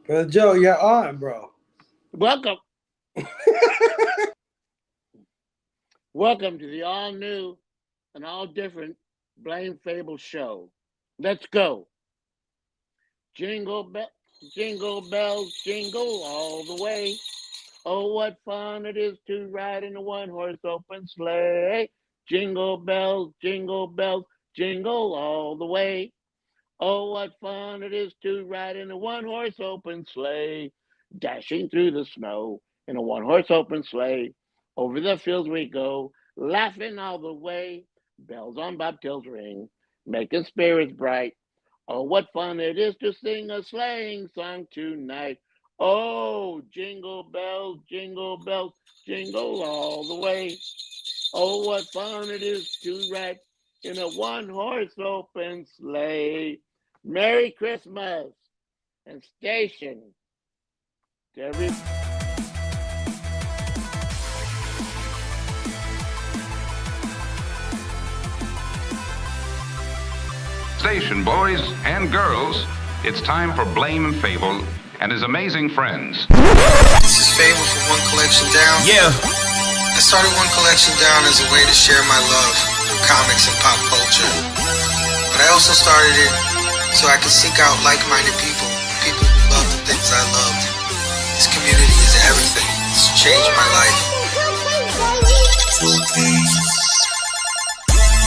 Brother Joe, you're on, bro. Welcome. Welcome to the all new and all different Blame Phable show. Let's go. Jingle bells, jingle all the way. Oh, what fun it is to ride in a one-horse open sleigh. Jingle bells, jingle all the way. Oh, what fun it is to ride in a one-horse open sleigh. Dashing through the snow in a one-horse open sleigh. Over the fields we go, laughing all the way. Bells on bobtails ring, making spirits bright. Oh, what fun it is to sing a sleighing song tonight. Oh, jingle bells, jingle all the way. Oh, what fun it is to ride in a one-horse open sleigh. Merry Christmas and station to every... Station boys and girls, it's time for Blame and Phable and his amazing friends. This is Phable from One Collection Down. Yeah. I started One Collection Down as a way to share my love for comics and pop culture. But I also started it so I could seek out like-minded people who love the things I loved. This community is everything. It's changed my life.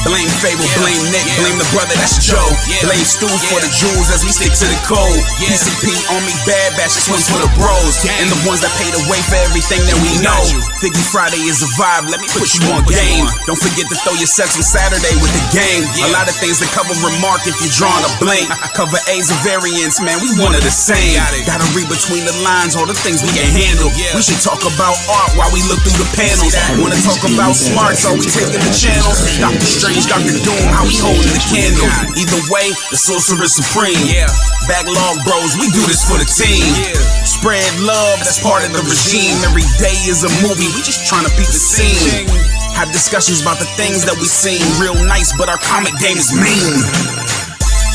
Blame Phable, blame Nick, blame the brother, that's Joe. Blame Stu for the jewels as we stick to the code. PCP on me, bad batch, this one's for the bros. And the ones that pay the way for everything that we know. Figgy Friday is a vibe, let me put you on game. Don't forget to throw your sets on Saturday with the game. A lot of things that cover remark if you're drawing a blank. Cover A's and variants, man, we one of the same. Gotta read between the lines, all the things we can handle. We should talk about art while we look through the panels. Wanna talk about smarts, are we taking the channels? Dr. Strange, Dr. Doom, how we holding the candle. Either way, the sorcerer supreme. Backlog bros, we do this for the team. Spread love, that's part of the regime. Every day is a movie, we just trying to peep the scene. Have discussions about the things that we seen. Real nice, but our comic game is mean.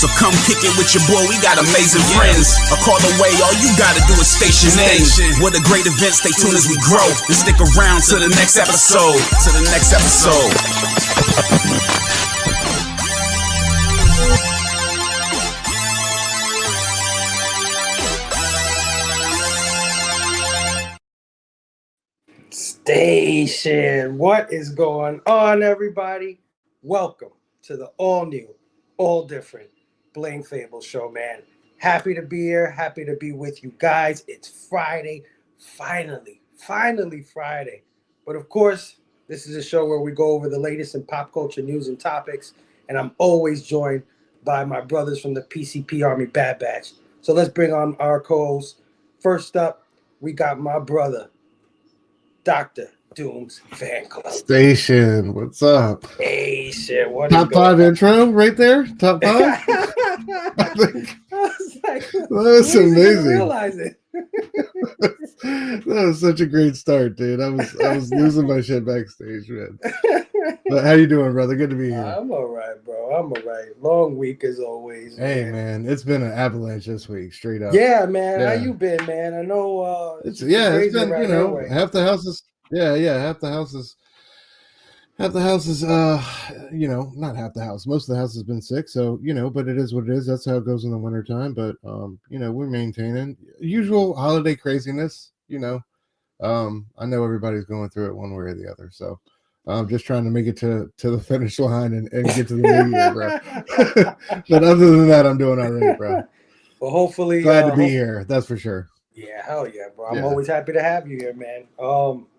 So come kick it with your boy, we got amazing friends. A call away, all you gotta do is station in. What a great event, stay tuned as we grow. And stick around to the next episode. Station. What is going on, everybody? Welcome to the all-new, all-different Blame Phable show, man. Happy to be here. Happy to be with you guys. It's Friday. Finally Friday. But of course, this is a show where we go over the latest in pop culture news and topics, and I'm always joined by my brothers from the PCP Army Bad Batch. So let's bring on our co-hosts. First up, we got my brother, Dr. Doom's Fan Club. Station, what's up? Hey, shit. What Top 5 intro right there? Top 5? I was like, that was amazing. Realize it. That was such a great start, dude. I was losing my shit backstage, man. But how you doing, brother? Good to be here. I'm all right, bro. I'm all right. Long week as always. Hey, man, it's been an avalanche this week, straight up. Yeah, man. Yeah. How you been, man? I know. It's been right half the houses. Half the houses. Not half the house. Most of the house has been sick, so but it is what it is. That's how it goes in the wintertime. But we're maintaining usual holiday craziness. I know everybody's going through it one way or the other. So I'm just trying to make it to the finish line and get to the new year, bro. But other than that, I'm doing all right, bro. Well, hopefully glad to be here. That's for sure. Yeah, hell yeah, bro. I'm always happy to have you here, man.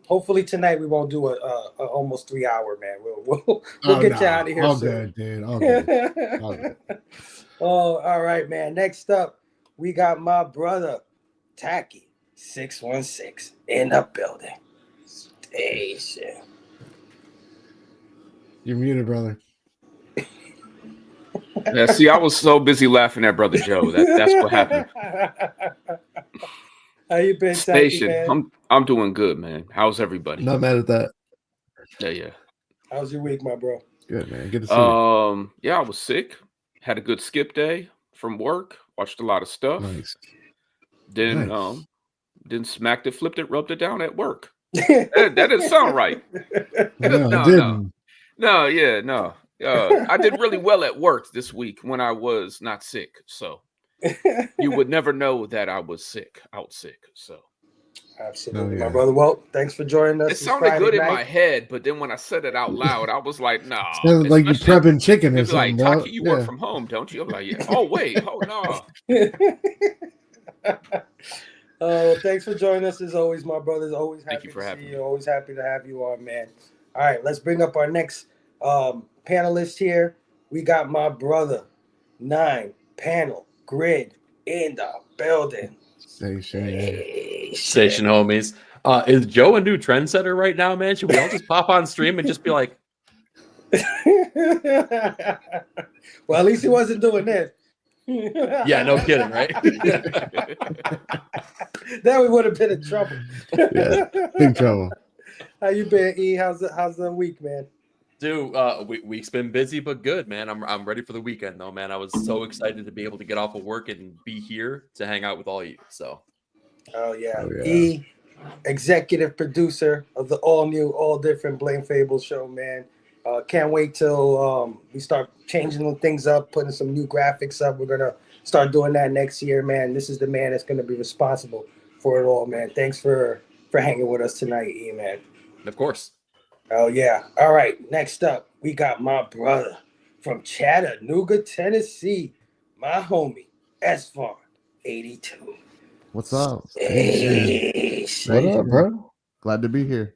Hopefully tonight we won't do a almost 3 hour, man. We'll get you out of here all soon. Good, dude. All good. All good. Oh, all right, man. Next up, we got my brother, Taqi, 616 in the building. Station. You're muted, brother. Yeah, see, I was so busy laughing at Brother Joe. That's what happened. How you been, Station? Taqi, man? I'm doing good, man. How's everybody? Not mad at that. Yeah. How's your week, my bro? Good, man. Good to see you. Yeah, I was sick. Had a good skip day from work. Watched a lot of stuff. Nice. Then Nice. then smacked it, flipped it, rubbed it down at work. That didn't sound right. No, No, it didn't. no. I did really well at work this week when I was not sick. So you would never know that I was out sick. So Absolutely, Oh, my yeah. brother. Well, thanks for joining us it this sounded Friday good in night. my head, but then when I said it out loud, I was like, nah. Sounds like you Especially prepping chicken or they'd be like, something, bro. Taqi, you work from home, don't you? I'm like, yeah. Oh, wait. Oh, no. Thanks for joining us as always, my brothers. Always Thank happy you for to having see me. you. Always happy to have you on, man. All right, let's bring up our next panelist here. We got my brother, 9 panel grid in the building. Station homies. Is Joe a new trendsetter right now, man? Should we all just pop on stream and just be like, Well, at least he wasn't doing this. yeah, no kidding, right? Then we would have been in trouble. Yeah, big trouble. How you been, E? How's the week, man? Dude, week's been busy but good, man. I'm ready for the weekend though, man. I was so excited to be able to get off of work and be here to hang out with all you. So Oh yeah. Oh, yeah. E, executive producer of the all new, all different Blame Phable show, man. Can't wait till we start changing things up, putting some new graphics up. We're gonna start doing that next year, man. This is the man that's gonna be responsible for it all, man. Thanks for hanging with us tonight, E, man. of course. Oh yeah. All right. Next up, we got my brother from Chattanooga, Tennessee, my homie S-Farm 82. What's up? Hey, What up, bro? Glad to be here.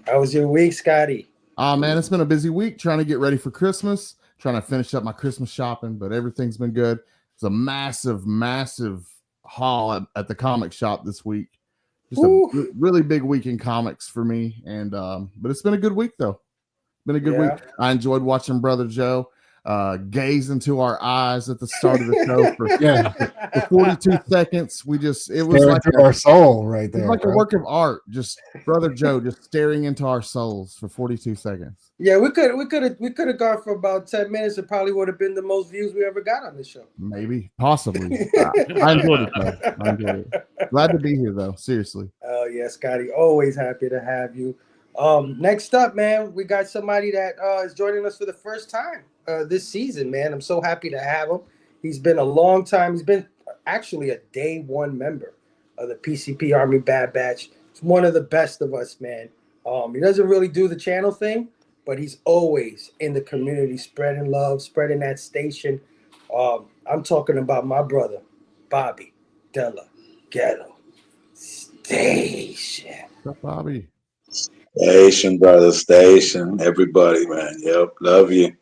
how was your week, Scotty? Man, it's been a busy week trying to get ready for Christmas, trying to finish up my Christmas shopping, but everything's been good. It's a massive haul at the comic shop this week. Just a really big week in comics for me, and but it's been a good week though. Been a good week. I enjoyed watching Brother Joe gaze into our eyes at the start of the show for 42 seconds. It was like our soul right there. It's like a work of art. Just Brother Joe just staring into our souls for 42 seconds. Yeah, we could have gone for about 10 minutes. It probably would have been the most views we ever got on this show. Maybe, possibly. I enjoyed it though. I enjoyed it. Glad to be here though. Seriously. Oh yeah, Scotty. Always happy to have you. Next up, man, we got somebody that is joining us for the first time this season, man. I'm so happy to have him. He's been a long time. He's been actually a day one member of the PCP Army Bad Batch. He's one of the best of us, man. He doesn't really do the channel thing, but he's always in the community, spreading love, spreading that station. I'm talking about my brother, Bobby Della Ghetto Station. What's up, Bobby? Station, brother, station. Everybody, man. Yep. Love you.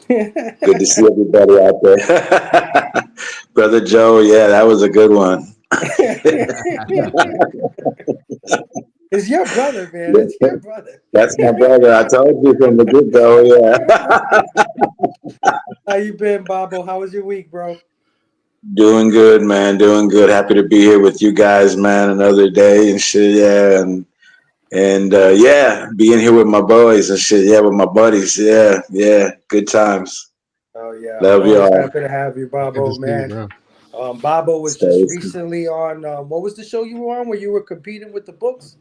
Good to see everybody out there. Brother Joe, yeah, that was a good one. It's your brother, man. It's your brother. That's my brother. I told you from the get-go, yeah. How you been, Bobo? How was your week, bro? Doing good, man. Doing good. Happy to be here with you guys, man. Another day and shit, yeah. And yeah, being here with my boys and shit, yeah, with my buddies, yeah. Good times. Oh yeah, love you all. Happy to have you, Bobo, man. Bobo was just recently on. What was the show you were on where you were competing with the books?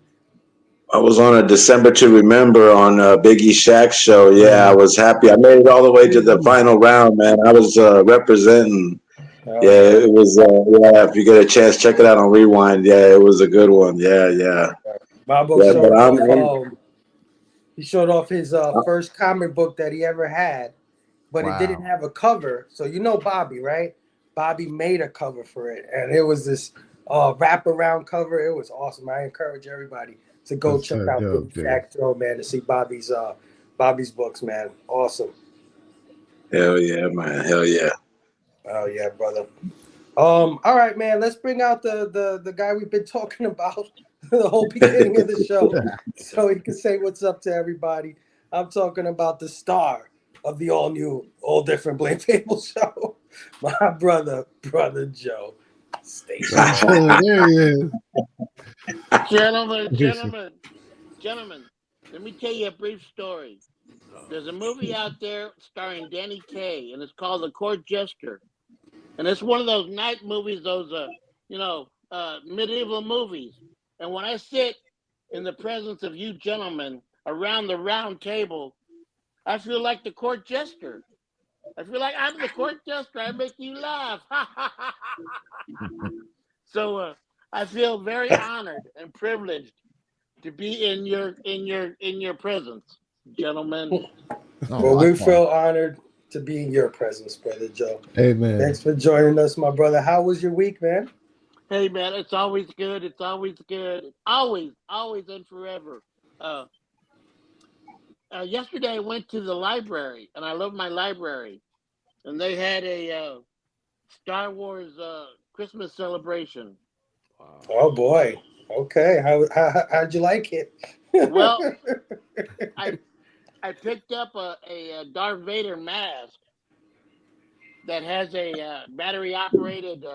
I was on a December to Remember on Biggie Shaq's show. Yeah, I was happy. I made it all the way to the final round, man. I was representing. Yeah, it was. Yeah, if you get a chance, check it out on Rewind. Yeah, it was a good one. Yeah. Bobo showed off, he showed off his first comic book that he ever had, but it didn't have a cover. So you know Bobby, right? Bobby made a cover for it, and it was this wraparound cover. It was awesome. I encourage everybody to go check out Biggie Shaq Show, man, to see Bobby's books, man. Awesome. Hell yeah, man. Hell yeah. Oh yeah, brother. All right, man. Let's bring out the guy we've been talking about the whole beginning of the show, so he can say what's up to everybody. I'm talking about the star of the all new, all different Blame Phable show, my brother Joe. There he is. Gentlemen, let me tell you a brief story. There's a movie out there starring Danny Kaye, and it's called The Court Jester. and it's one of those night movies, those medieval movies. And when I sit in the presence of you gentlemen around the round table, I feel like the court jester. I feel like I'm the court jester. I make you laugh. So I feel very honored and privileged to be in your presence, gentlemen. Well, we feel honored to be in your presence, Brother Joe. Amen. Thanks for joining us, my brother. How was your week, man? Hey, man, it's always good. It's always good. Always and forever. Yesterday I went to the library, and I love my library, and they had a Star Wars Christmas celebration. Wow. Oh boy. Okay. How'd you like it? Well, I picked up a Darth Vader mask that has a battery operated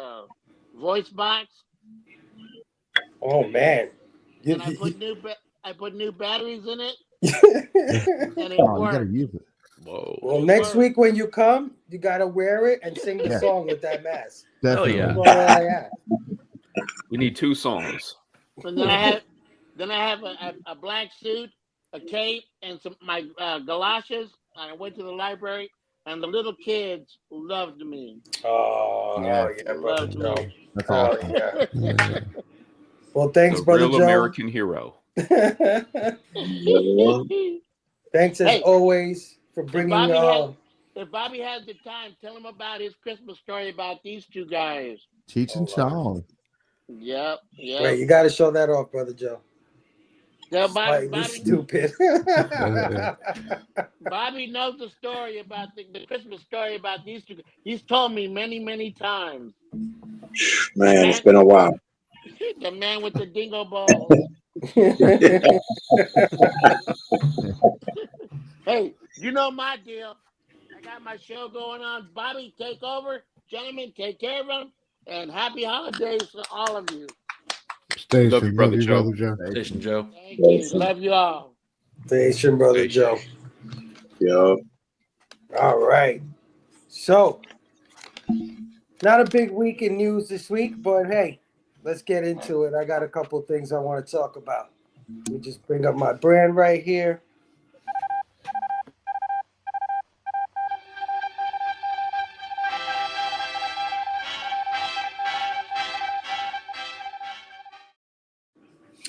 voice box. Oh man. And I put new batteries in it. And it You worked. gotta use it. Whoa. Well, next week when you come, you gotta wear it and sing the song with that mask. Definitely. yeah. That's all I ask. We need 2 songs. And then I have a black suit, a cape, and my galoshes. And I went to the library, and the little kids loved me. Oh yeah, Brother Loved Joe. me. That's Oh awesome. yeah. Well, thanks, The Brother real Joe. American hero. Thanks as always for bringing If Bobby has the time, tell him about his Christmas story about these two guys. Cheech and Chong. Yep. Wait, you got to show that off, Brother Joe. Yeah, Slightly stupid. Bobby knows the story about the Christmas story about these two. He's told me many times. Man, it's been a while. The man with the dingo balls. Hey, you know my deal. I got my show going on. Bobby, take over. Gentlemen, take care of him. And happy holidays to all of you. Station, Love you, Brother Joe. Station Joe. Thank you. Love you all. Station, Brother Joe. Yo. All right. So, not a big week in news this week, but hey, let's get into it. I got a couple of things I want to talk about. Let me just bring up my brand right here.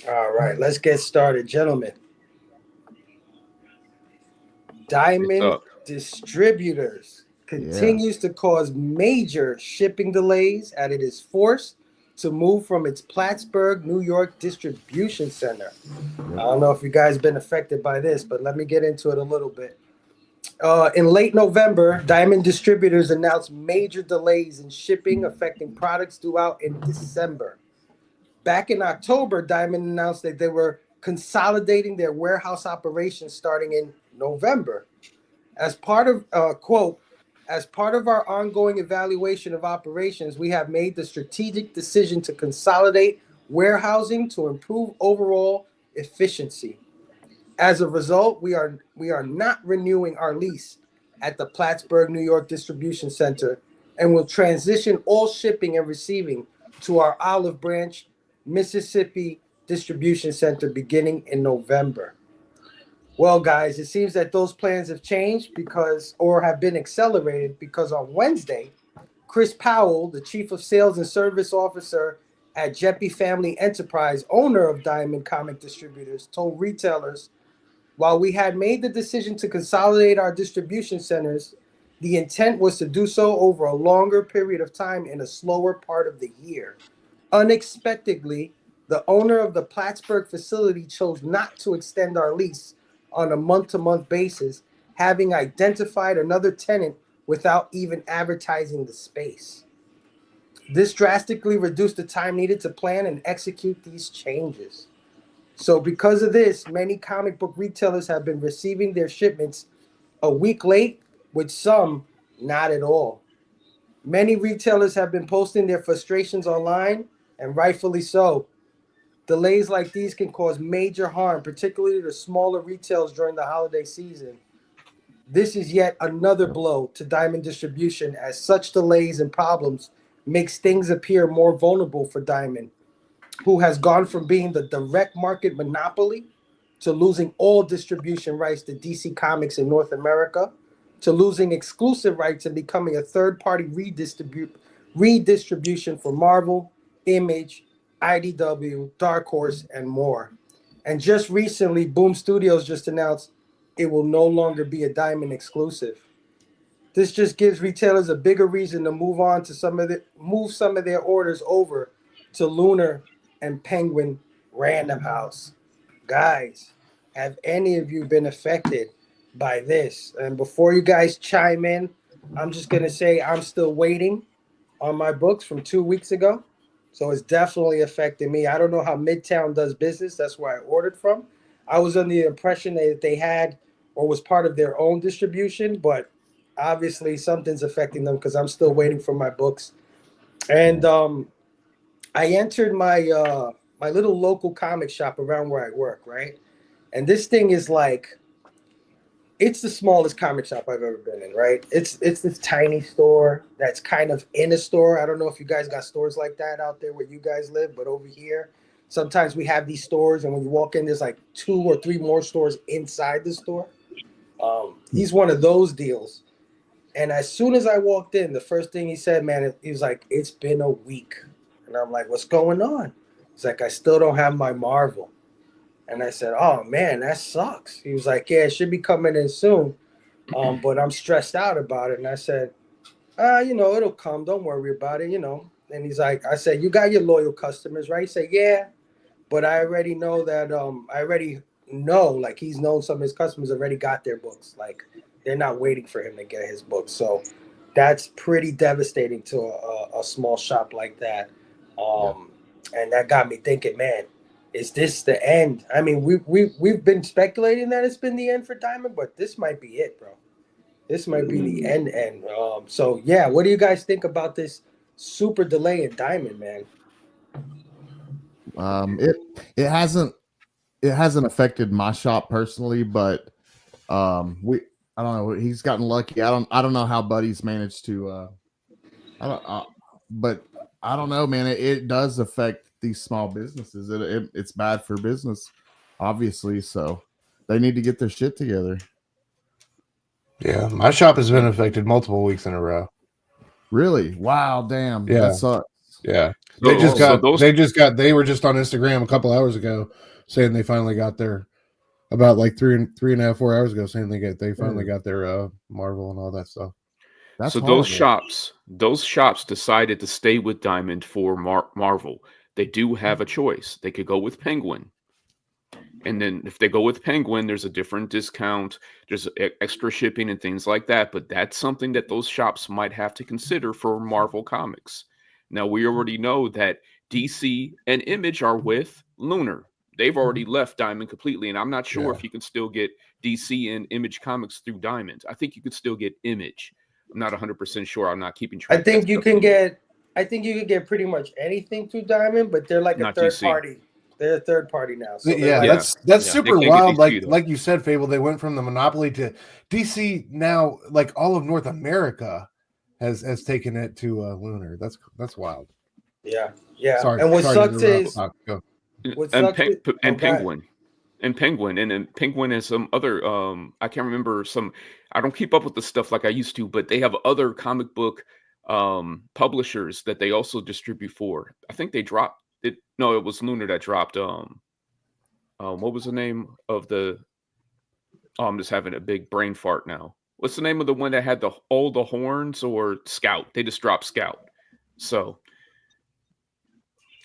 All right, let's get started, gentlemen. Diamond Distributors continues to cause major shipping delays as it is forced to move from its Plattsburgh, New York distribution center. I don't know if you guys been affected by this, but let me get into it a little bit. In late November, Diamond Distributors announced major delays in shipping affecting products due out in December. Back in October, Diamond announced that they were consolidating their warehouse operations starting in November. As part of, quote, as part of our ongoing evaluation of operations, we have made the strategic decision to consolidate warehousing to improve overall efficiency. As a result, we are not renewing our lease at the Plattsburgh, New York distribution center and will transition all shipping and receiving to our Olive Branch, Mississippi distribution center beginning in November. Well, guys, it seems that those plans have changed or have been accelerated because on Wednesday, Chris Powell, the Chief of Sales and Service Officer at Jeppy Family Enterprise, owner of Diamond Comic Distributors, told retailers, while we had made the decision to consolidate our distribution centers, the intent was to do so over a longer period of time in a slower part of the year. Unexpectedly, the owner of the Plattsburgh facility chose not to extend our lease on a month-to-month basis, having identified another tenant without even advertising the space. This drastically reduced the time needed to plan and execute these changes. So because of this, many comic book retailers have been receiving their shipments a week late, with some not at all. Many retailers have been posting their frustrations online, and rightfully so. Delays like these can cause major harm, particularly to smaller retailers during the holiday season. This is yet another blow to Diamond distribution, as such delays and problems makes things appear more vulnerable for Diamond, who has gone from being the direct market monopoly to losing all distribution rights to DC Comics in North America, to losing exclusive rights and becoming a third-party redistribution for Marvel, Image, IDW, Dark Horse, and more. And just recently, Boom Studios just announced it will no longer be a Diamond exclusive. This just gives retailers a bigger reason to move some of their orders over to Lunar and Penguin Random House. Guys, have any of you been affected by this? And before you guys chime in, I'm just gonna say I'm still waiting on my books from 2 weeks ago. So it's definitely affecting me. I don't know how Midtown does business. That's where I ordered from. I was under the impression that they had or was part of their own distribution, but obviously something's affecting them because I'm still waiting for my books. And I entered my my little local comic shop around where I work, right? And this thing is like, it's the smallest comic shop I've ever been in, right? It's this tiny store that's kind of in a store. I don't know if you guys got stores like that out there where you guys live, but over here, sometimes we have these stores, and when you walk in, there's like 2 or 3 more stores inside the store. He's one of those deals. And as soon as I walked in, the first thing he said, man, he was like, "It's been a week." And I'm like, "What's going on?" He's like, "I still don't have my Marvel." And I said, "Oh, man, that sucks." He was like, "Yeah, it should be coming in soon, but I'm stressed out about it." And I said, it'll come. Don't worry about it, And he's like, I said, "You got your loyal customers, right?" He said, "Yeah, but I already know that like he's known some of his customers already got their books. Like they're not waiting for him to get his books." So that's pretty devastating to a small shop like that. And that got me thinking, man, is this the end? I mean, we've been speculating that it's been the end for Diamond, but this might be it, bro. This might be the end. So yeah, what do you guys think about this super delay in Diamond, man? It hasn't affected my shop personally, but I don't know. He's gotten lucky. I don't know how Buddy's managed to. But I don't know, man. It does affect these small businesses. It's bad for business, obviously. So they need to get their shit together. Yeah, my shop has been affected multiple weeks in a row. Really? Wow, damn. Yeah. That sucks. Yeah. They were just on Instagram a couple hours ago saying they finally got their, about like 3.5-4 hours ago, saying they finally got their Marvel and all that stuff. That's so horrible. those shops decided to stay with Diamond for Marvel. They do have a choice. They could go with Penguin. And then if they go with Penguin, there's a different discount. There's extra shipping and things like that. But that's something that those shops might have to consider for Marvel Comics. Now, we already know that DC and Image are with Lunar. They've already left Diamond completely. And I'm not sure if you can still get DC and Image Comics through Diamond. I think you could still get Image. I'm not 100% sure. I'm not keeping track. I think you can get pretty much anything through Diamond, but they're like a third party. They're a third party now. So that's super wild. Like you said, Phable, they went from the monopoly to DC. Now, like all of North America has taken it to Lunar. That's wild. Yeah. Sorry, and what sorry sucks is Penguin. And Penguin, and then Penguin and some other I can't remember I don't keep up with the stuff like I used to, but they have other comic book publishers that they also distribute for. I think they dropped it. No, it was Lunar that dropped what was the name of the I'm just having a big brain fart now. What's the name of the one that had all the horns, or Scout? They just dropped Scout. So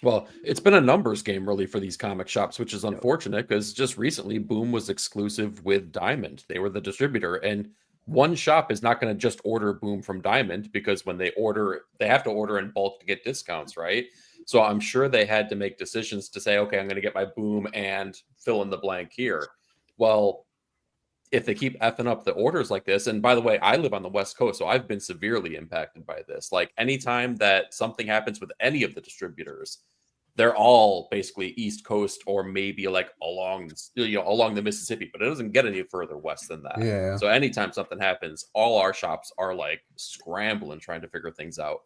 well, it's been a numbers game really for these comic shops, which is unfortunate because just recently Boom was exclusive with Diamond. They were the distributor, and one shop is not going to just order Boom from Diamond, because when they order, they have to order in bulk to get discounts, right? So I'm sure they had to make decisions to say, okay, I'm going to get my Boom and fill in the blank here. Well, if they keep effing up the orders like this, and by the way, I live on the West Coast, so I've been severely impacted by this. Like anytime that something happens with any of the distributors, they're all basically East Coast or maybe like along the Mississippi, but it doesn't get any further west than that. Yeah. So anytime something happens, all our shops are like scrambling trying to figure things out.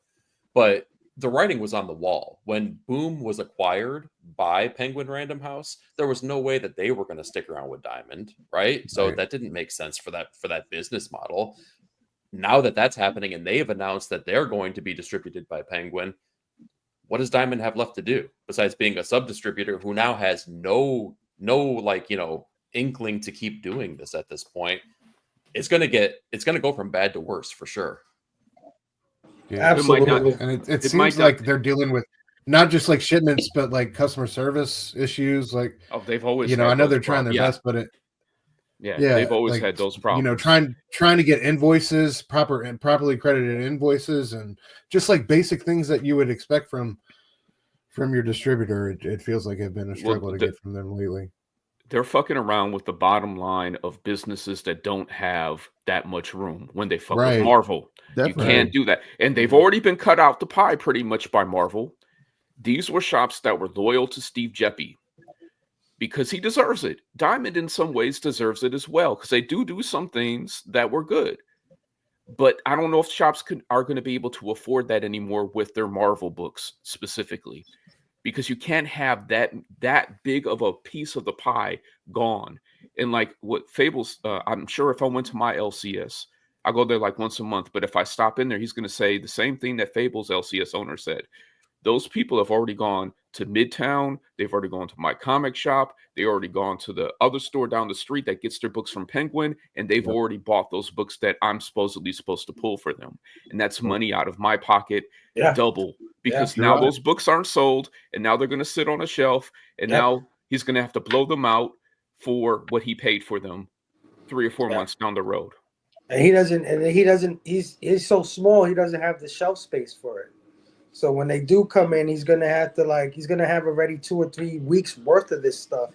But the writing was on the wall. When Boom was acquired by Penguin Random House, there was no way that they were going to stick around with Diamond, right? So that didn't make sense for that business model. Now that that's happening and they've announced that they're going to be distributed by Penguin, what does Diamond have left to do besides being a sub distributor who now has no inkling to keep doing this at this point? It's going to go from bad to worse for sure. Yeah, absolutely. And it seems like they're dealing with not just like shipments, but like customer service issues. Like, they've always, I know they're trying their best, but they've always had those problems. Trying to get invoices, properly credited invoices, and just like basic things that you would expect from your distributor. It feels like it's been a struggle to get from them lately. They're fucking around with the bottom line of businesses that don't have that much room when they fuck with Marvel. Definitely. You can't do that. And they've already been cut out the pie pretty much by Marvel. These were shops that were loyal to Steve Jeppy because he deserves it. Diamond in some ways deserves it as well because they do some things that were good. But I don't know if shops are going to be able to afford that anymore with their Marvel books specifically. Because you can't have that big of a piece of the pie gone. And like what Fable's, I'm sure if I went to my LCS, I go there like once a month. But if I stop in there, he's going to say the same thing that Fable's LCS owner said. Those people have already gone to Midtown. They've already gone to my comic shop. They've already gone to the other store down the street that gets their books from Penguin. And they've already bought those books that I'm supposedly supposed to pull for them. And that's money out of my pocket, double. Because now those books aren't sold. And now they're going to sit on a shelf. And now he's going to have to blow them out for what he paid for them 3 or 4 months down the road. And he's so small, he doesn't have the shelf space for it. So when they do come in, he's gonna have already 2 or 3 weeks worth of this stuff,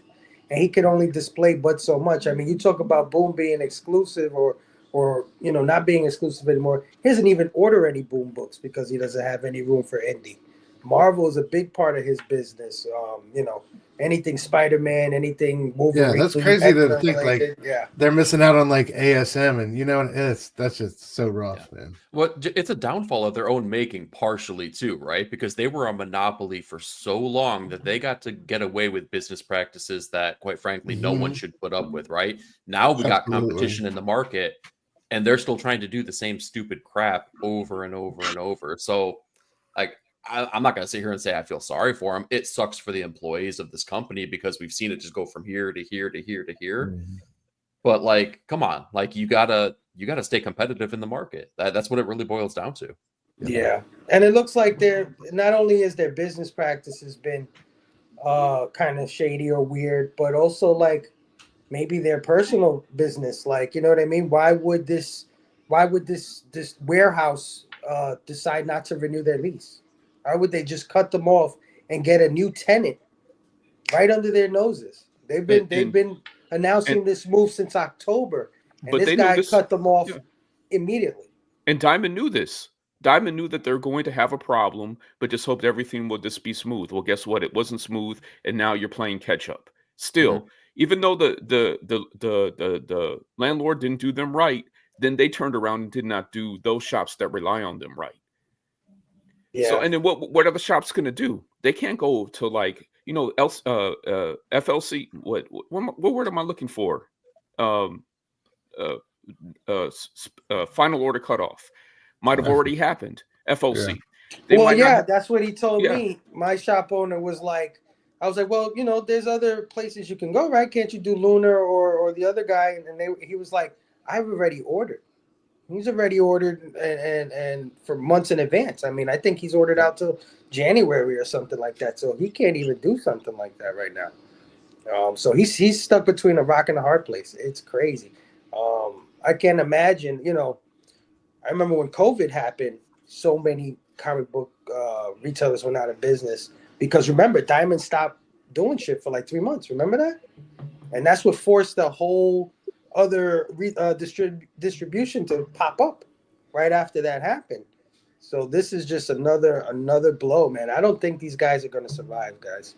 and he can only display but so much. I mean, you talk about Boom being exclusive or not being exclusive anymore. He doesn't even order any Boom books because he doesn't have any room for indie. Marvel is a big part of his business. Anything Spider-Man, anything Wolverine. Yeah, that's crazy to think like they're missing out on like ASM, and that's just so rough, man. Well, it's a downfall of their own making, partially too, right? Because they were a monopoly for so long that they got to get away with business practices that, quite frankly, no one should put up with, right? Now we got competition in the market, and they're still trying to do the same stupid crap over and over and over. So, like, I'm not going to sit here and say I feel sorry for them. It sucks for the employees of this company because we've seen it just go from here to here to here to here. Mm-hmm. But like, come on, like you gotta stay competitive in the market. That's what it really boils down to. Yeah, and it looks like they're not only is their business practices been kind of shady or weird, but also like maybe their personal business. Like, you know what I mean? Why would this warehouse decide not to renew their lease? Why would they just cut them off and get a new tenant right under their noses? They've been announcing this move since October, and this guy cut them off immediately. And Diamond knew this. Diamond knew that they're going to have a problem, but just hoped everything would just be smooth. Well, guess what? It wasn't smooth, and now you're playing catch up. Still, even though the landlord didn't do them right, then they turned around and did not do those shops that rely on them right. Yeah. So, and then what are the shops going to do? They can't go to like, FLC. What word am I looking for? Final order cutoff might have already happened. FLC. Yeah. That's what he told me. My shop owner was like, I was like, well, there's other places you can go, right? Can't you do Lunar or the other guy? And he was like, I've already ordered. He's already ordered and for months in advance. I mean, I think he's ordered out till January or something like that. So he can't even do something like that right now. So he's stuck between a rock and a hard place. It's crazy. I can't imagine, I remember when COVID happened, so many comic book retailers went out of business because remember, Diamond stopped doing shit for like 3 months. Remember that? And that's what forced the whole other distribution to pop up right after that happened. So this is just another blow, man. I don't think these guys are going to survive, guys.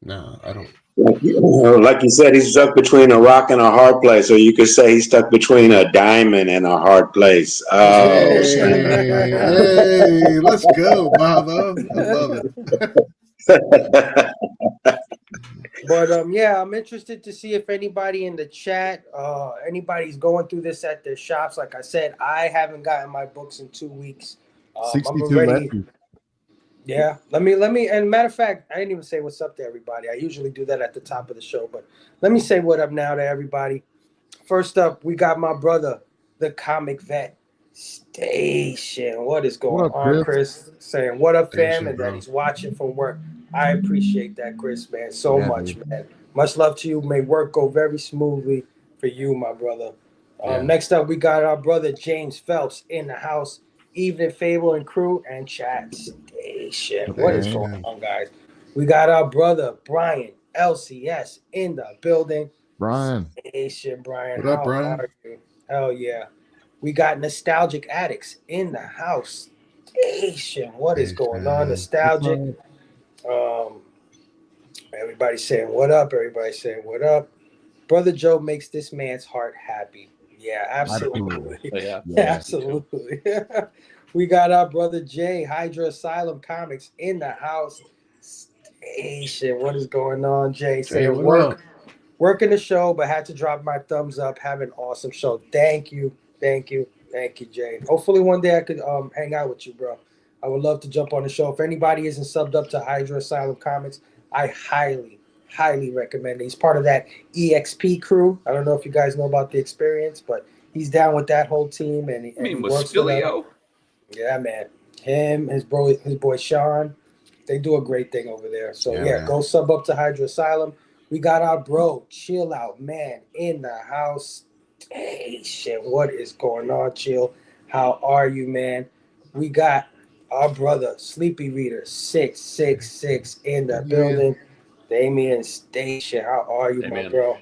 No, I don't. Like you said, he's stuck between a rock and a hard place, or you could say he's stuck between a diamond and a hard place. Oh, snap. Hey, let's go, Bobo. I love it. But yeah, I'm interested to see if anybody in the chat, anybody's going through this at their shops. Like I said, I haven't gotten my books in 2 weeks. 62 I'm already. lefties. Yeah, let me. And matter of fact, I didn't even say what's up to everybody. I usually do that at the top of the show, but let me say what up now to everybody. First up, we got my brother, the comic vet Station. What is going on, Chris? Saying what up, fam, and that he's watching from work. I appreciate that, Chris, man, so much, man. Much love to you. May work go very smoothly for you, my brother. Next up, we got our brother James Phelps in the house. Evening, Phable and crew and chat station. What is going on, guys? We got our brother Brian LCS in the building. Brian. Station, Brian. What up, Brian? Are you? Hell yeah. We got Nostalgic Addicts in the house. Station. What is going on? Nostalgic. Everybody saying what up. Everybody saying what up. Brother Joe makes this man's heart happy. Yeah, absolutely. Yeah. Absolutely. We got our brother Jay, Hydra Asylum Comics in the house. Station. What is going on, Jay? Saying working the show, but had to drop my thumbs up. Have an awesome show. Thank you, Jay. Hopefully one day I could hang out with you, bro. I would love to jump on the show. If anybody isn't subbed up to Hydra Asylum Comics, I highly recommend it. He's part of that EXP crew. I don't know if you guys know about the experience, but he's down with that whole team, and he works with them. Yeah, man. Him, his boy Sean, they do a great thing over there. So yeah, go sub up to Hydra Asylum. We got our bro, Chill Out Man, in the house. Hey, shit, what is going on, Chill? How are you, man? We got our brother, Sleepy Reader 666 in the building. Damien Station, how are you, my bro?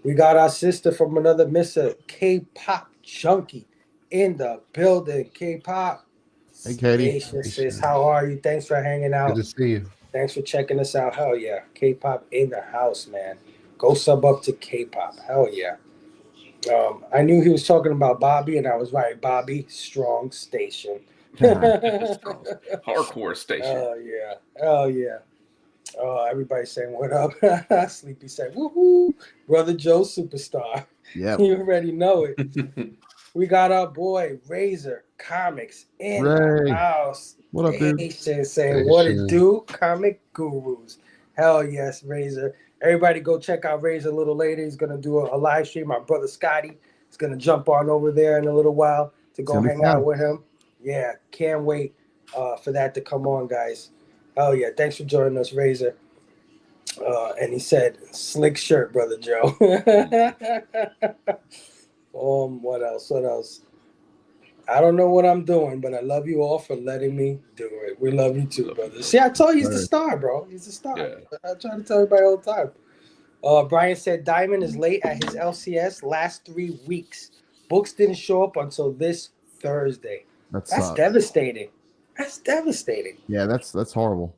We got our sister from another Mr. K-Pop Junkie in the building. K-Pop. Hey, Katie. Station, sis, how are you? Thanks for hanging out. Good to see you. Thanks for checking us out. Hell yeah. K-Pop in the house, man. Go sub up to K-Pop. Hell yeah. I knew he was talking about Bobby, and I was right. Bobby, strong station. Hardcore station. Hell yeah. Everybody's saying what up. Sleepy said, woohoo. Brother Joe Superstar. Yeah. You already know it. We got our boy Razor Comics in the house. What up, dude? Saying what it do, comic gurus. Hell yes, Razor. Everybody go check out Razor a little later. He's gonna do a live stream. My brother Scotty is gonna jump on over there in a little while to go hang out with him. Yeah, can't wait for that to come on, guys. Oh yeah, thanks for joining us, Razor. And he said, "Slick shirt, brother Joe." What else? I don't know what I'm doing, but I love you all for letting me do it. We love you too, brother. See, I told you he's the star, bro. He's the star. Yeah. I try to tell everybody all the time. Brian said Diamond is late at his LCS last 3 weeks. Books didn't show up until this Thursday. That's devastating. That's devastating. Yeah, that's horrible.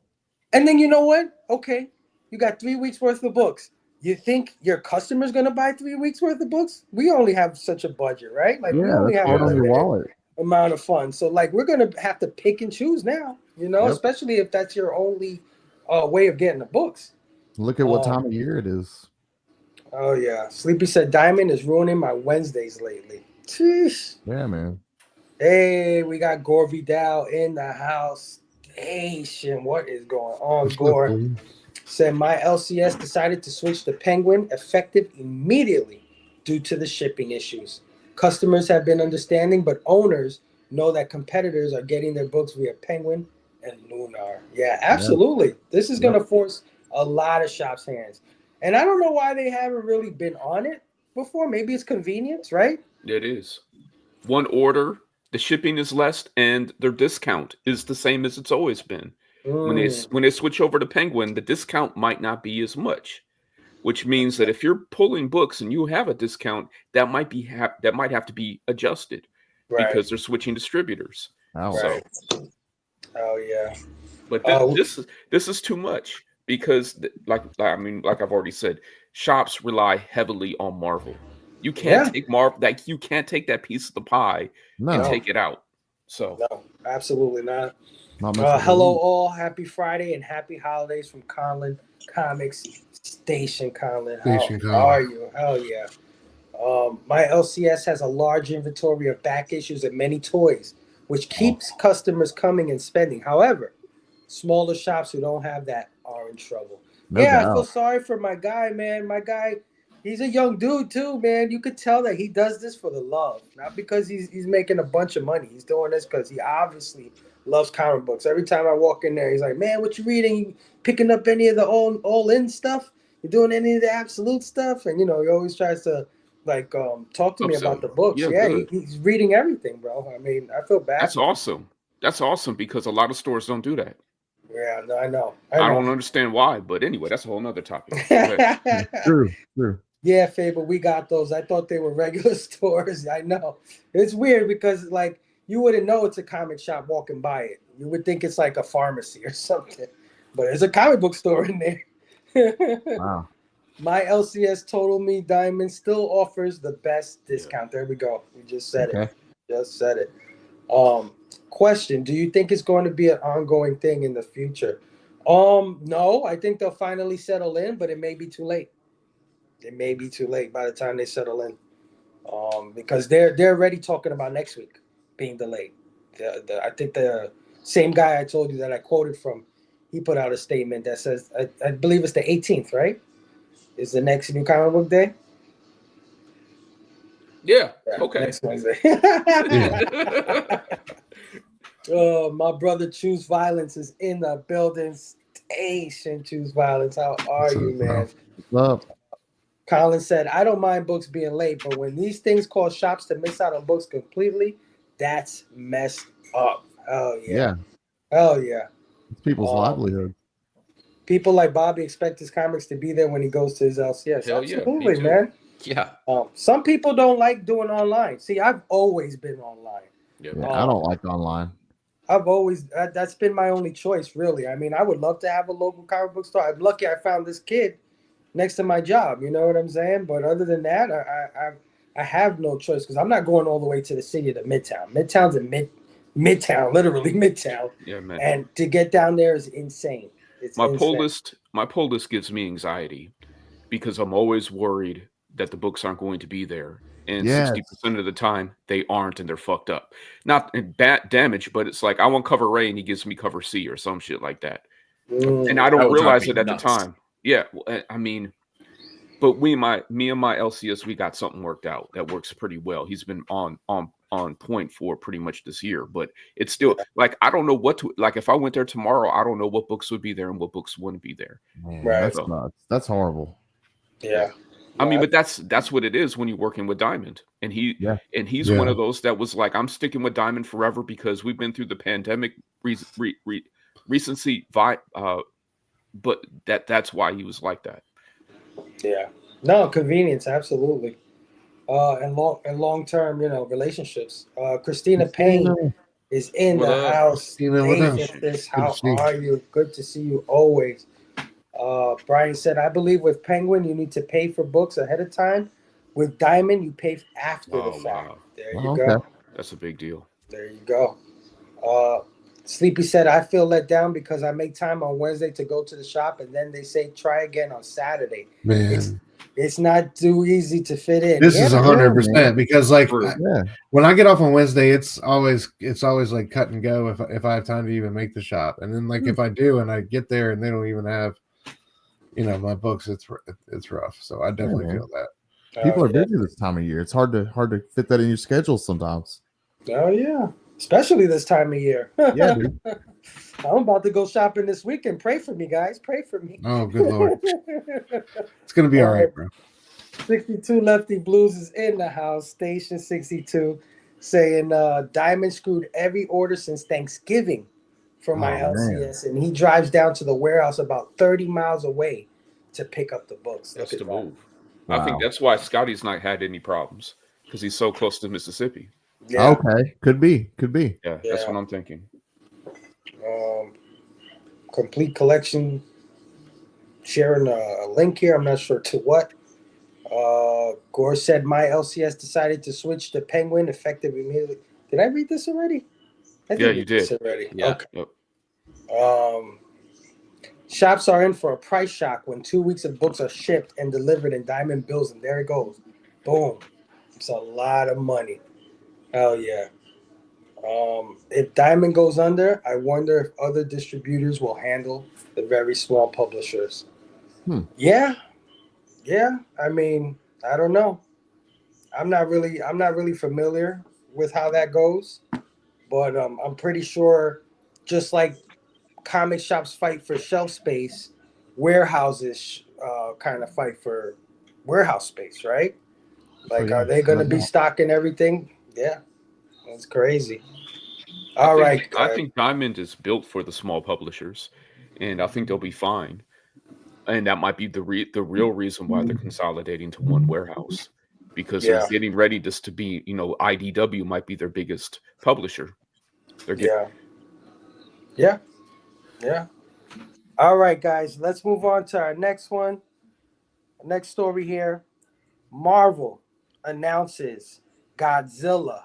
And then you know what? Okay, you got 3 weeks worth of books. You think your customer's gonna buy 3 weeks worth of books? We only have such a budget, right? Like we only have a limited amount of funds. So like we're gonna have to pick and choose now, you know, especially if that's your only way of getting the books. Look at what time of year it is. Oh yeah. Sleepy said Diamond is ruining my Wednesdays lately. Sheesh. Yeah, man. Hey, we got Gore Vidal in the house. Station. What is going on, Gore? Said my LCS decided to switch to Penguin effective immediately due to the shipping issues. Customers have been understanding, but owners know that competitors are getting their books via Penguin and Lunar. Yeah, absolutely. This is going to force a lot of shops' hands. And I don't know why they haven't really been on it before. Maybe it's convenience, right? It is. One order, the shipping is less, and their discount is the same as it's always been. When they switch over to Penguin, the discount might not be as much, which means that if you're pulling books and you have a discount, that might have to be adjusted because they're switching distributors. Oh, Oh yeah. But this is too much because, like I've already said, shops rely heavily on Marvel. You can't take Marvel, like you can't take that piece of the pie and take it out. So no, absolutely not. Not much Hello all, happy Friday and happy holidays from Conlin Comics Station. Conlin, how are you? Hell yeah. My LCS has a large inventory of back issues and many toys, which keeps customers coming and spending. However, smaller shops who don't have that are in trouble. I feel sorry for my guy, man. My guy, he's a young dude too, man. You could tell that he does this for the love, not because he's making a bunch of money. He's doing this because he obviously loves comic books. Every time I walk in there, he's like, "Man, what you reading? You picking up any of the all in stuff? You doing any of the absolute stuff?" And he always tries to talk to me about the books. He's reading everything, bro. I mean, I feel bad. That's awesome. That's awesome because a lot of stores don't do that. Yeah, no, I know. I don't understand why, but anyway, that's a whole nother topic. True. Yeah, Phable, we got those. I thought they were regular stores. I know. It's weird because you wouldn't know it's a comic shop walking by it. You would think it's like a pharmacy or something, but there's a comic book store in there. Wow. My LCS Total Me Diamond still offers the best discount. There we go. We just said it. Just said it. Question: do you think it's going to be an ongoing thing in the future? No, I think they'll finally settle in, but it may be too late. It may be too late by the time they settle in, because they're already talking about next week being delayed. I think the same guy I told you that I quoted from, he put out a statement that says, I believe it's the 18th, right? Is the next new comic book day? Yeah. Okay. Next Wednesday. My brother Choose Violence is in the building. Station Choose Violence. How are you, man? What's up? Colin said, I don't mind books being late, but when these things cause shops to miss out on books completely, that's messed up. Hell yeah. Hell yeah. It's people's livelihood. People like Bobby expect his comics to be there when he goes to his LCS. Hell absolutely, man. Yeah. Some people don't like doing online. See, I've always been online. Yeah, I don't like online. I've always that's been my only choice, really. I mean, I would love to have a local comic book store. I'm lucky I found this kid next to my job. You know what I'm saying? But other than that, I have no choice because I'm not going all the way to the city to Midtown. Midtown's in Midtown, literally Midtown. Yeah, man. And to get down there is insane. It's my pull list gives me anxiety because I'm always worried that the books aren't going to be there. And 60% of the time they aren't, and they're fucked up. Not bad damage, but it's like I want cover A and he gives me cover C or some shit like that. And I don't realize it at the time. Yeah, I mean, but me and my LCS, we got something worked out that works pretty well. He's been on point for pretty much this year, but it's still like I don't know what to like. If I went there tomorrow, I don't know what books would be there and what books wouldn't be there. Man, right, that's horrible. Yeah. I mean, but that's what it is when you're working with Diamond, and he's one of those that was like, I'm sticking with Diamond forever because we've been through the pandemic recency, but that's why he was like that. Yeah, no convenience, absolutely, and long term, relationships. Christina Payne is in the house. How are you? Good to see you always. Brian said, I believe with Penguin, you need to pay for books ahead of time. With Diamond, you pay after the fact. Wow. There you go. That's a big deal. There you go. Sleepy said, I feel let down because I make time on Wednesday to go to the shop, and then they say try again on Saturday. Man. It's not too easy to fit in. This is 100% because when I get off on Wednesday, it's always like cut and go if I have time to even make the shop. And then if I do and I get there and they don't even have my books, it's rough. So I definitely feel that. People are busy this time of year. It's hard to fit that in your schedule sometimes. Oh yeah, especially this time of year. Yeah, dude. I'm about to go shopping this weekend. Pray for me, guys. Pray for me. Oh, good Lord. It's gonna be all right, bro. 62 Lefty Blues is in the house. Station 62 saying Diamond screwed every order since Thanksgiving for my LCS, and he drives down to the warehouse about 30 miles away to pick up the books. That's the move. Wow. I think that's why Scotty's not had any problems because he's so close to Mississippi. Yeah. Okay, could be. Yeah, that's what I'm thinking. Complete collection. Sharing a link here. I'm not sure to what. Gore said my LCS decided to switch to Penguin effective immediately. Did I read this already? I Yeah, did you read this did. already. Yeah. Okay. Yep. Shops are in for a price shock when 2 weeks of books are shipped and delivered in diamond bills, and there it goes. Boom. It's a lot of money. Hell yeah. If Diamond goes under, I wonder if other distributors will handle the very small publishers. Yeah. I mean, I don't know. I'm not really familiar with how that goes, but I'm pretty sure, just like comic shops fight for shelf space, warehouses kind of fight for warehouse space, right? Like, are they going to be stocking everything? Yeah, that's crazy. I think Diamond is built for the small publishers, and I think they'll be fine. And that might be the real reason why they're consolidating to one warehouse, because they're getting ready to be, IDW might be their biggest publisher. Yeah. All right, guys, let's move on to our next one. Next story here. Marvel announces Godzilla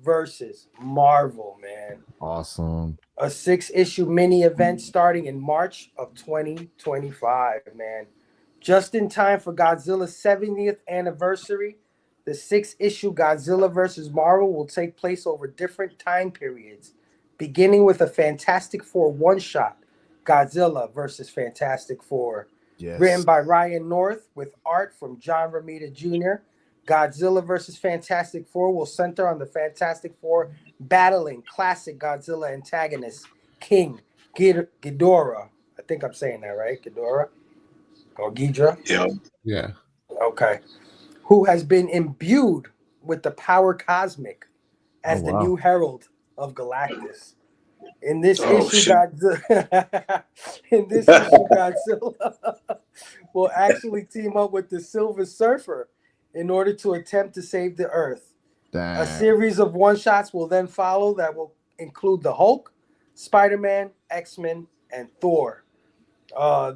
versus Marvel, man. Awesome. A 6-issue mini event starting in March of 2025, man. Just in time for Godzilla's 70th anniversary, the 6-issue Godzilla vs. Marvel will take place over different time periods, beginning with a Fantastic Four one-shot, Godzilla vs. Fantastic Four, written by Ryan North with art from John Romita Jr. Godzilla vs. Fantastic Four will center on the Fantastic Four battling classic Godzilla antagonist King Ghidorah. I think I'm saying that right, Ghidorah or Ghidra. Yeah. Okay. Who has been imbued with the power cosmic as the new herald of Galactus. In this issue, Godzilla will actually team up with the Silver Surfer in order to attempt to save the Earth. Damn. A series of one-shots will then follow that will include the Hulk, Spider-Man, X-Men, and Thor.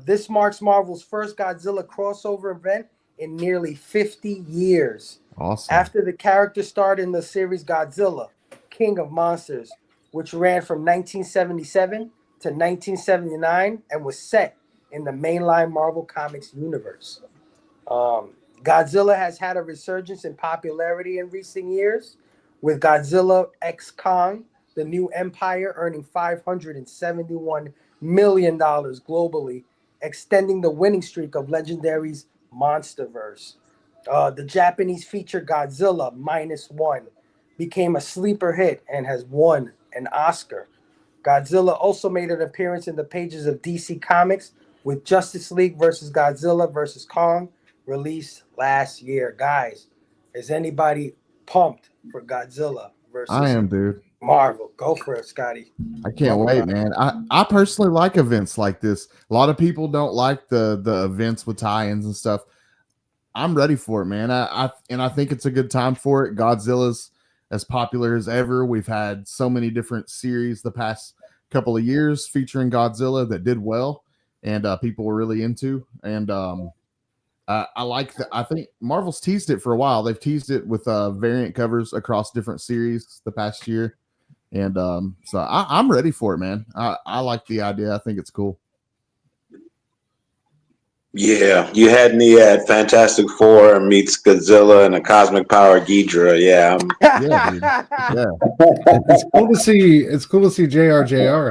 This marks Marvel's first Godzilla crossover event in nearly 50 years. Awesome. After the character starred in the series Godzilla, King of Monsters, which ran from 1977 to 1979 and was set in the mainline Marvel Comics universe. Godzilla has had a resurgence in popularity in recent years, with Godzilla x Kong, the new empire, earning $571 million globally, extending the winning streak of Legendary's Monsterverse. The Japanese feature Godzilla -1 became a sleeper hit and has won an Oscar. Godzilla also made an appearance in the pages of DC Comics with Justice League versus Godzilla versus Kong, released last year. Guys, is anybody pumped for Godzilla versus I am, dude. Marvel? Go for it, Scotty. I can't wait, man. I personally like events like this. A lot of people don't like the events with tie-ins and stuff. I'm ready for it, man. I think it's a good time for it. Godzilla's as popular as ever. We've had so many different series the past couple of years featuring Godzilla that did well, and people were really into. And I like that. I think Marvel's teased it for a while. They've teased it with variant covers across different series the past year. And so I'm ready for it, man. I like the idea. I think it's cool. Yeah, you had me at Fantastic Four meets Godzilla and a cosmic power Ghidra. Yeah, It's cool to see. It's cool to see JR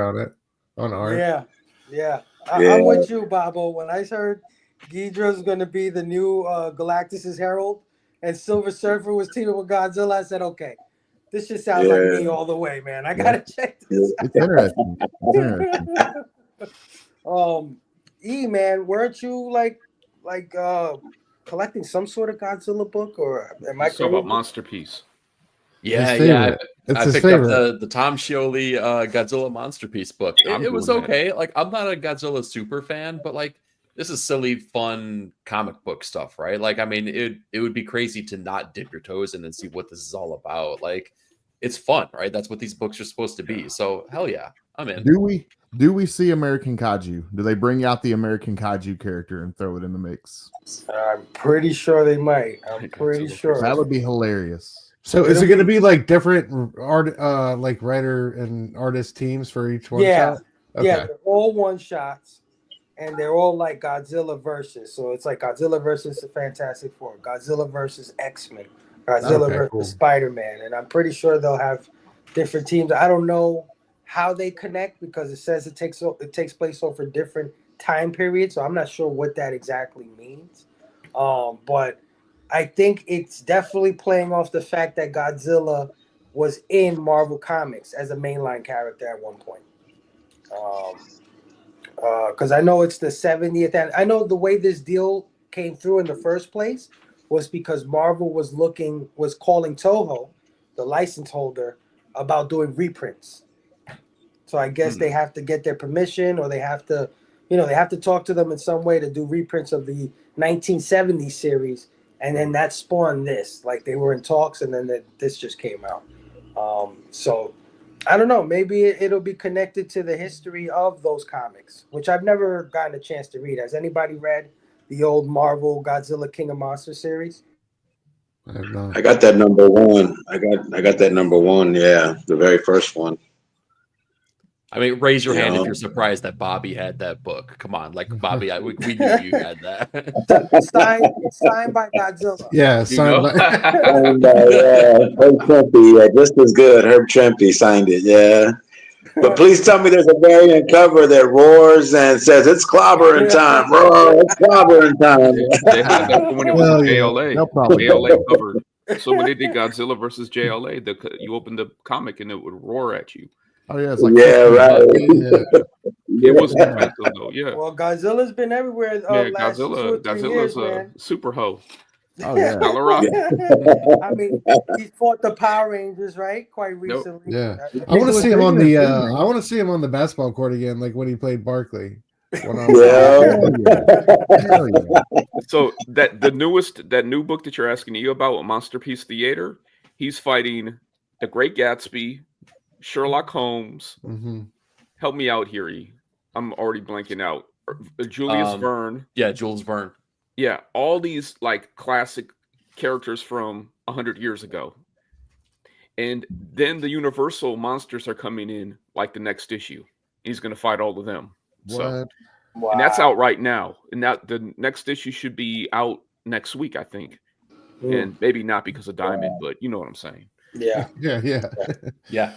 on it on art. Yeah. I'm with you, Bobo. When I heard Ghidra's going to be the new Galactus's herald and Silver Surfer was teaming with Godzilla, I said, okay, this just sounds like me all the way, man. I gotta check this out. It's interesting. Man, weren't you like collecting some sort of Godzilla book, or am I talking about Monsterpiece? Yeah. I picked up the Tom Scioli Godzilla Monsterpiece book. It was okay. Like, I'm not a Godzilla super fan, but like, this is silly, fun comic book stuff, right? Like, I mean, it would be crazy to not dip your toes in and see what this is all about. Like, it's fun, right? That's what these books are supposed to be. So hell yeah, I'm in. Do we see American Kaiju? Do they bring out the American Kaiju character and throw it in the mix? I'm pretty sure they might. I'm pretty sure that would be hilarious. So is it going to be like different art, like writer and artist teams for each one shot? Okay. Yeah, they're all one shots, and they're all like Godzilla versus. So it's like Godzilla versus the Fantastic Four, Godzilla versus X-Men, Godzilla versus Spider-Man, and I'm pretty sure they'll have different teams. I don't know how they connect because it says it takes place over different time periods, so I'm not sure what that exactly means. But I think it's definitely playing off the fact that Godzilla was in Marvel Comics as a mainline character at one point. Because I know it's the 70th, and I know the way this deal came through in the first place was because Marvel was calling Toho, the license holder, about doing reprints. So I guess they have to get their permission, or they have to, they have to talk to them in some way to do reprints of the 1970 series, and then that spawned this. Like they were in talks, and then this just came out. So I don't know. Maybe it'll be connected to the history of those comics, which I've never gotten a chance to read. Has anybody read the old Marvel Godzilla King of Monsters series? I have not. I got that number one. I got that number one. Yeah, the very first one. I mean, raise your hand if you're surprised that Bobby had that book. Come on, like Bobby, we knew you had that. signed by Godzilla. Yeah, signed by Herb Trimpe. Yeah, just as good. Herb Trimpe signed it. Yeah. But please tell me there's a variant cover that roars and says it's clobbering time. Roar, it's clobbering time. They had that when it was JLA. No problem. JLA covered. So when they did Godzilla versus JLA, you opened the comic and it would roar at you. Oh yeah, it's like right. It was expensive though. Yeah. Well, Godzilla's been everywhere. Godzilla's years, a super hoe. Oh yeah. I mean, he fought the Power Rangers, right? Quite recently. Yeah. I want to see him on the. I want to see him on the basketball court again, like when he played Barkley. So that new book that you're asking you about, Masterpiece Theater, he's fighting the Great Gatsby, Sherlock Holmes. Mm-hmm. Help me out here, I'm already blanking out. Julius Verne. Yeah, Jules Verne. Yeah, all these like classic characters from 100 years ago. And then the Universal monsters are coming in like the next issue. He's going to fight all of them. So, wow. And that's out right now. And the next issue should be out next week, I think. And maybe not because of Diamond, but you know what I'm saying. Yeah. Yeah.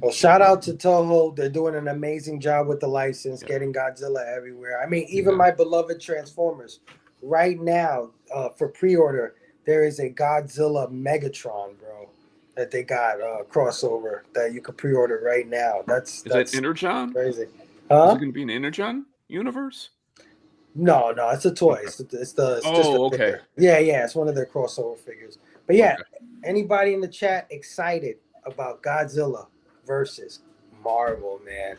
Well, shout out to Toho. They're doing an amazing job with the license, getting Godzilla everywhere. I mean, even my beloved Transformers. Right now, for pre-order, there is a Godzilla Megatron, bro, that they got crossover that you can pre-order right now. Is that Energon? Crazy. Huh? Is it going to be an Energon universe? No, it's a toy. It's just a okay. figure. Yeah, it's one of their crossover figures. But yeah, anybody in the chat excited about Godzilla versus Marvel, man?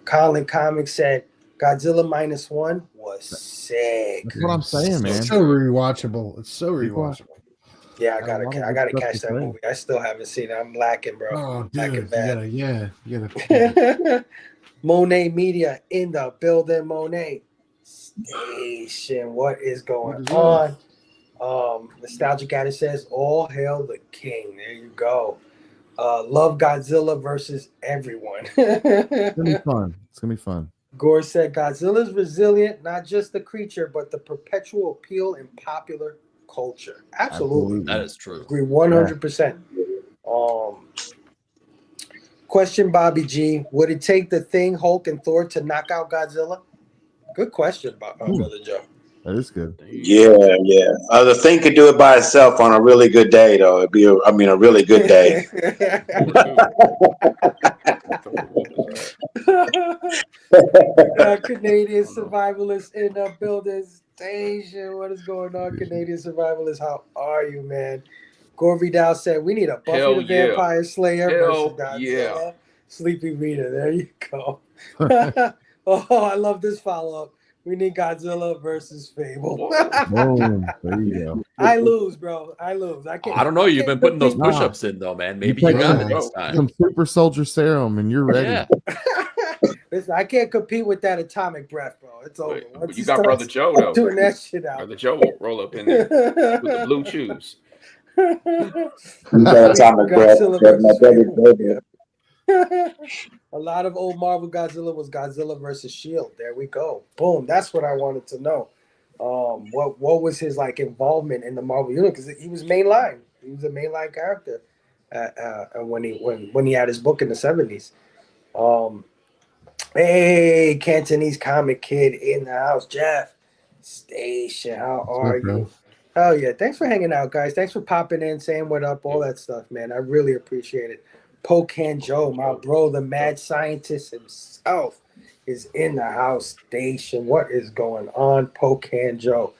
Colin Comics said Godzilla -1 was sick. That's what I'm saying, man. It's so rewatchable. It's so rewatchable. Yeah, I gotta catch that movie. I still haven't seen it. I'm lacking, bro. Oh, dude, lacking bad. You gotta. Monet Media in the building. Monet Station. What is going on? Nostalgic Addict says, "All hail the king." There you go. Love Godzilla versus everyone. It's gonna be fun. It's gonna be fun. Gore said Godzilla's resilient, not just the creature, but the perpetual appeal in popular culture. Absolutely. That is true. Agree 100%. Question, Bobby G. Would it take the Thing, Hulk, and Thor to knock out Godzilla? Good question, Brother Joe. That is good. Yeah. The Thing could do it by itself on a really good day, though. It'd be, a really good day. Canadian survivalist in the building station. What is going on, Canadian survivalist? How are you, man? Gore Vidal said we need a Buffy the Vampire Slayer versus Godzilla. Yeah. Sleepy Rita. There you go. Oh, I love this follow-up. We need Godzilla versus Phable. Boom. There you go. I lose, bro. I lose. I can't. I don't know. You've been putting those compete. push-ups in, though, man. Maybe You you take got some, it next time. some super soldier serum and you're ready. Yeah. Listen, I can't compete with that atomic breath, bro. It's over. But you got Brother Joe, though. Doing that shit out. Brother Joe will roll up in there with the blue shoes. You got atomic breath. A lot of old Marvel Godzilla was Godzilla versus Shield. There we go. Boom. That's what I wanted to know. What was his like involvement in the Marvel universe? Because he was mainline. He was a mainline character when he had his book in the 70s. Hey, Cantonese comic kid in the house. Jeff Station, how are you? Oh yeah, thanks for hanging out, guys. Thanks for popping in, saying what up, all that stuff, man. I really appreciate it. Pocan Joe, my bro, the mad scientist himself, is in the house. Station, what is going on, Pocan Joe?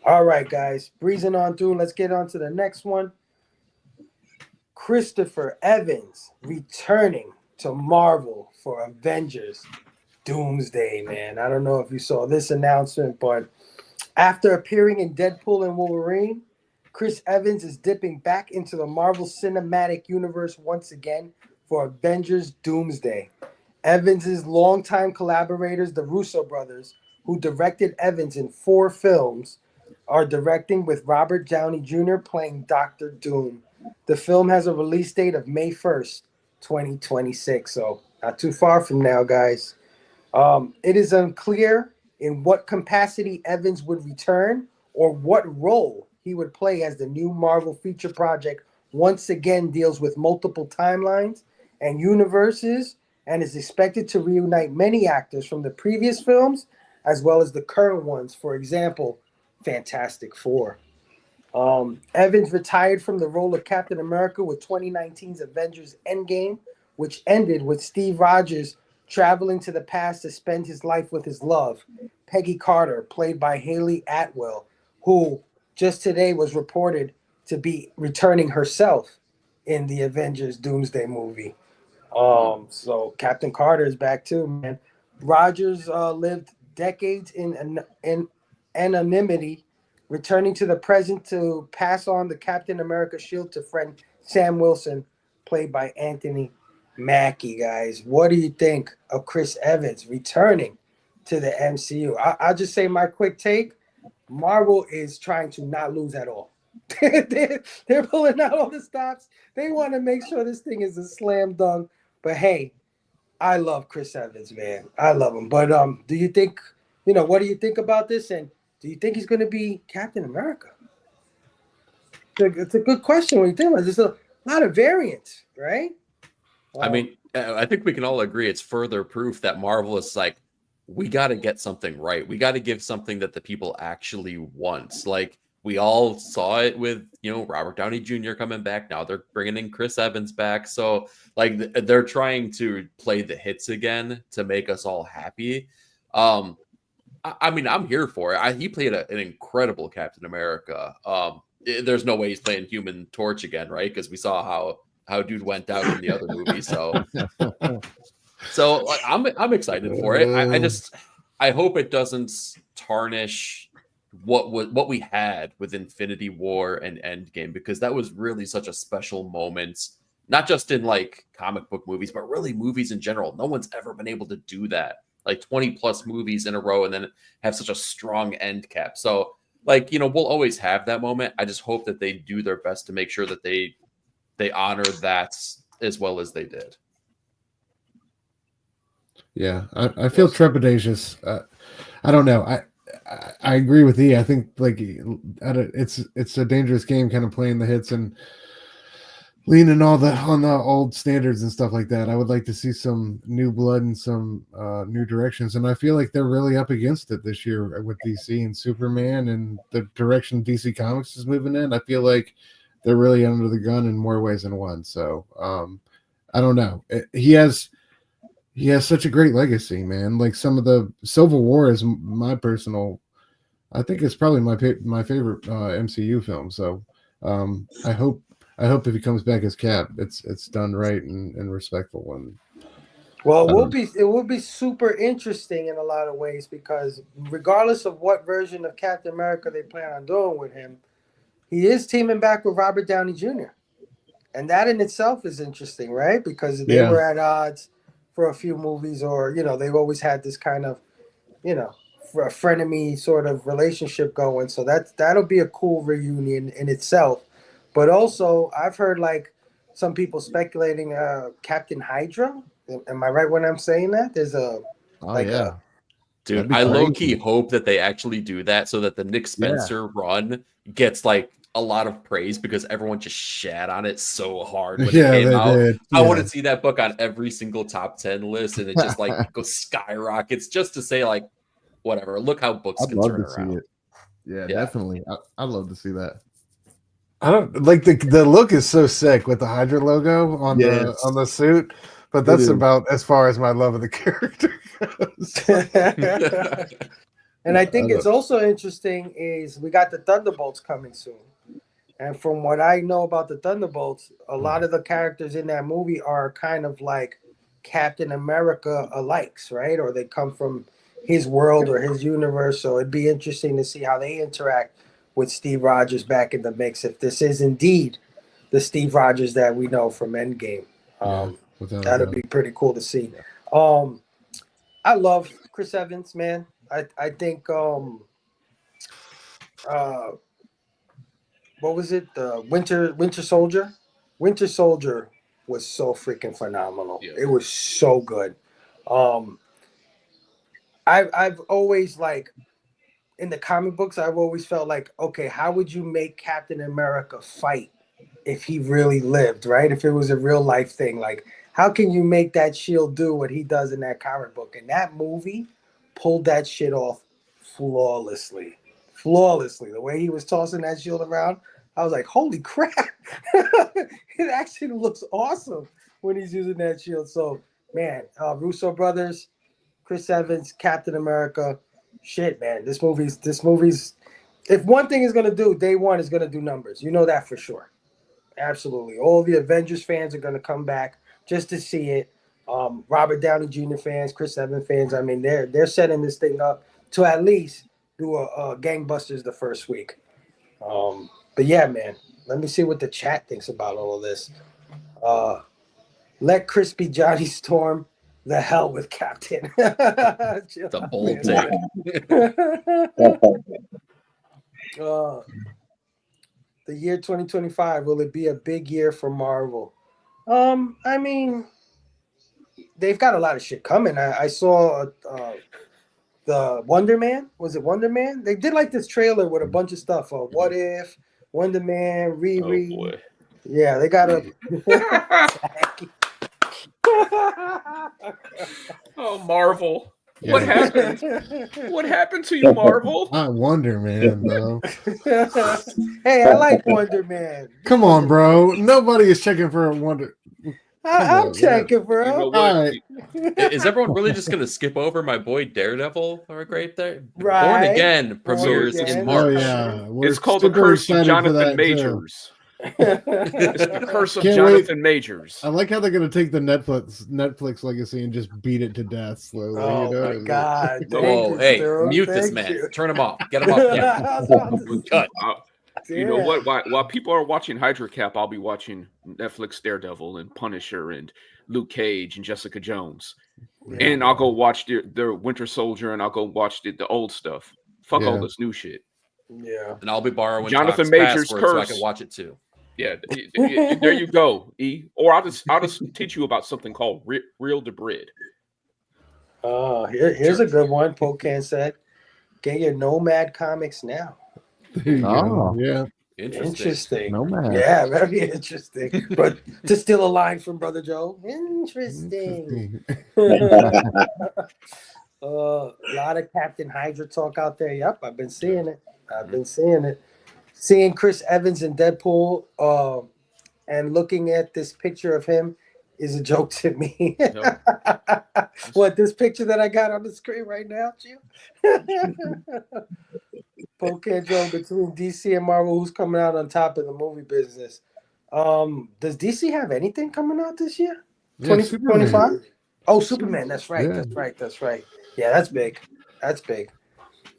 All right, guys, breezing on through. Let's get on to the next one. Christopher Evans returning to Marvel for Avengers Doomsday, man. I don't know if you saw this announcement, but after appearing in Deadpool and Wolverine, Chris Evans is dipping back into the Marvel Cinematic Universe once again for Avengers Doomsday. Evans' longtime collaborators, the Russo brothers, who directed Evans in 4 films, are directing with Robert Downey Jr. playing Dr. Doom. The film has a release date of May 1st, 2026, so not too far from now, guys. It is unclear in what capacity Evans would return or what role he would play as the new Marvel feature project once again deals with multiple timelines and universes and is expected to reunite many actors from the previous films as well as the current ones. For example, Fantastic Four. Evans retired from the role of Captain America with 2019's Avengers Endgame, which ended with Steve Rogers traveling to the past to spend his life with his love, Peggy Carter, played by Haley Atwell, who just today was reported to be returning herself in the Avengers Doomsday movie. So Captain Carter is back too, man. Rogers lived decades in anonymity, returning to the present to pass on the Captain America shield to friend Sam Wilson, played by Anthony Mackie. Guys, what do you think of Chris Evans returning to the MCU? I'll just say my quick take. Marvel is trying to not lose at all. They're pulling out all the stops. They want to make sure this thing is a slam dunk. But hey, I love Chris Evans, man. I love him. But do you think, what do you think about this? And do you think he's going to be Captain America? It's a good question when you think about it. There's a lot of variants, right? I mean, I think we can all agree it's further proof that Marvel is like, we got to get something right. We got to give something that the people actually want. Like, we all saw it with, Robert Downey Jr. coming back. Now they're bringing in Chris Evans back. So, like, they're trying to play the hits again to make us all happy. I mean, I'm here for it. He played an incredible Captain America. There's no way he's playing Human Torch again, right? Because we saw how dude went down in the other movie. So I'm excited for it. I hope it doesn't tarnish what we had with Infinity War and Endgame, because that was really such a special moment, not just in like comic book movies, but really movies in general. No one's ever been able to do that, like 20 plus movies in a row and then have such a strong end cap. So like, we'll always have that moment. I just hope that they do their best to make sure that they honor that as well as they did. Yeah, I feel trepidatious. I don't know. I agree with E. I think like it's a dangerous game, kind of playing the hits and leaning on the old standards and stuff like that. I would like to see some new blood and some new directions, and I feel like they're really up against it this year with DC and Superman and the direction DC Comics is moving in. I feel like they're really under the gun in more ways than one. So I don't know. He has such a great legacy, man. Like some of the Civil War is my personal. I think it's probably my favorite MCU film. So I hope if he comes back as Cap, it's done right and respectful. And Well, it will be super interesting in a lot of ways because regardless of what version of Captain America they plan on doing with him, he is teaming back with Robert Downey Jr. And that in itself is interesting, right? Because they were at odds for a few movies, or they've always had this kind of for a frenemy sort of relationship going. So that'll be a cool reunion in itself. But also, I've heard like some people speculating Captain Hydra. Am I right when I'm saying that? There's dude, I low key hope that they actually do that so that the Nick Spencer run gets like a lot of praise because everyone just shat on it so hard when it came out. Did. Yeah. I want to see that book on every single top 10 list, and it just like goes skyrockets just to say like, whatever. Look how books can turn around. See it. Yeah, definitely. I'd love to see that. I don't like the look is so sick with the Hydra logo on the suit, but that's about as far as my love of the character goes. And I think it's also interesting is we got the Thunderbolts coming soon. And from what I know about the Thunderbolts, a lot of the characters in that movie are kind of like Captain America alikes, right? Or they come from his world or his universe. So it'd be interesting to see how they interact with Steve Rogers back in the mix. If this is indeed the Steve Rogers that we know from Endgame, that'd be pretty cool to see. I love Chris Evans, man. I think what was it? The Winter Soldier? Winter Soldier was so freaking phenomenal. Yeah. It was so good. I've always like in the comic books, I've always felt like, okay, how would you make Captain America fight if he really lived, right? If it was a real life thing, like how can you make that shield do what he does in that comic book? And that movie pulled that shit off flawlessly. The way he was tossing that shield around, I was like, holy crap. It actually looks awesome when he's using that shield. So, man, Russo brothers, Chris Evans, Captain America, shit, man. This movie's, if one thing is going to do, day one is going to do numbers. You know that for sure. Absolutely. All the Avengers fans are going to come back just to see it. Robert Downey Jr. fans, Chris Evans fans, I mean, they're setting this thing up to at least do a gangbusters the first week. But yeah, man, let me see what the chat thinks about all of this. Let Crispy Johnny Storm the hell with Captain. The bold take. The year 2025, will it be a big year for Marvel? I mean, they've got a lot of shit coming. I saw the Wonder Man. Was it Wonder Man? They did like this trailer with a bunch of stuff. What If, Wonder Man, Riri. Oh boy. Yeah, they got a. Oh, Marvel. Yeah. What happened? What happened to you, Marvel? I Wonder Man, bro. Hey, I like Wonder Man. Come on, bro. Nobody is checking for a Wonder. I'm checking, bro. You know all right. Is everyone really just going to skip over my boy Daredevil right there? Right. Born Again premieres in March. Oh, yeah. It's called The Curse of Jonathan Majors. It's The Curse of Jonathan Majors. I like how they're going to take the Netflix legacy and just beat it to death slowly. Oh, my God. Oh, hey, mute this man. Turn him off. Get him off. Yeah. Cut. You know what? While people are watching Hydra Cap, I'll be watching Netflix Daredevil and Punisher and Luke Cage and Jessica Jones. Yeah. And I'll go watch the Winter Soldier and I'll go watch the old stuff. Fuck all this new shit. Yeah. And I'll be borrowing Jonathan Majors' Curse so I can watch it too. Yeah, there you go, E. Or I'll just teach you about something called Real Debrid. Here's a good one. Pocan said, "Get your Nomad comics now." Yeah. Interesting. Nomad. Yeah, very interesting. But to steal a line from Brother Joe, interesting. A lot of Captain Hydra talk out there. Yep, I've been seeing it. Seeing Chris Evans in Deadpool and looking at this picture of him is a joke to me. Yep. What, this picture that I got on the screen right now, Gio? Pocan Joe, between DC and Marvel, who's coming out on top of the movie business? Does DC have anything coming out this year? 2025? Oh, Superman. That's right. Yeah. That's right. That's right. Yeah, that's big. That's big.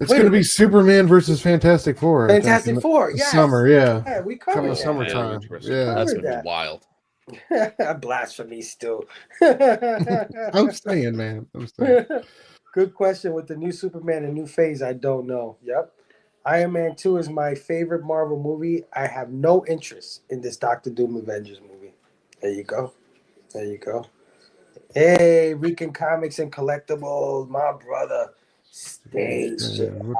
It's Wait going a to be minute. Superman versus Fantastic Four. I think, Fantastic in Four. the Yes. summer, yeah. Yeah, we Come covered the that. summertime. interesting. Yeah. That's Covered gonna that. be wild. Blasphemy still. I'm saying, man. I'm saying. Good question. With the new Superman and new phase, I don't know. Yep. Iron Man 2 is my favorite Marvel movie. I have no interest in this Doctor Doom Avengers movie. There you go. There you go. Hey, Rican Comics and Collectibles, my brother. Station.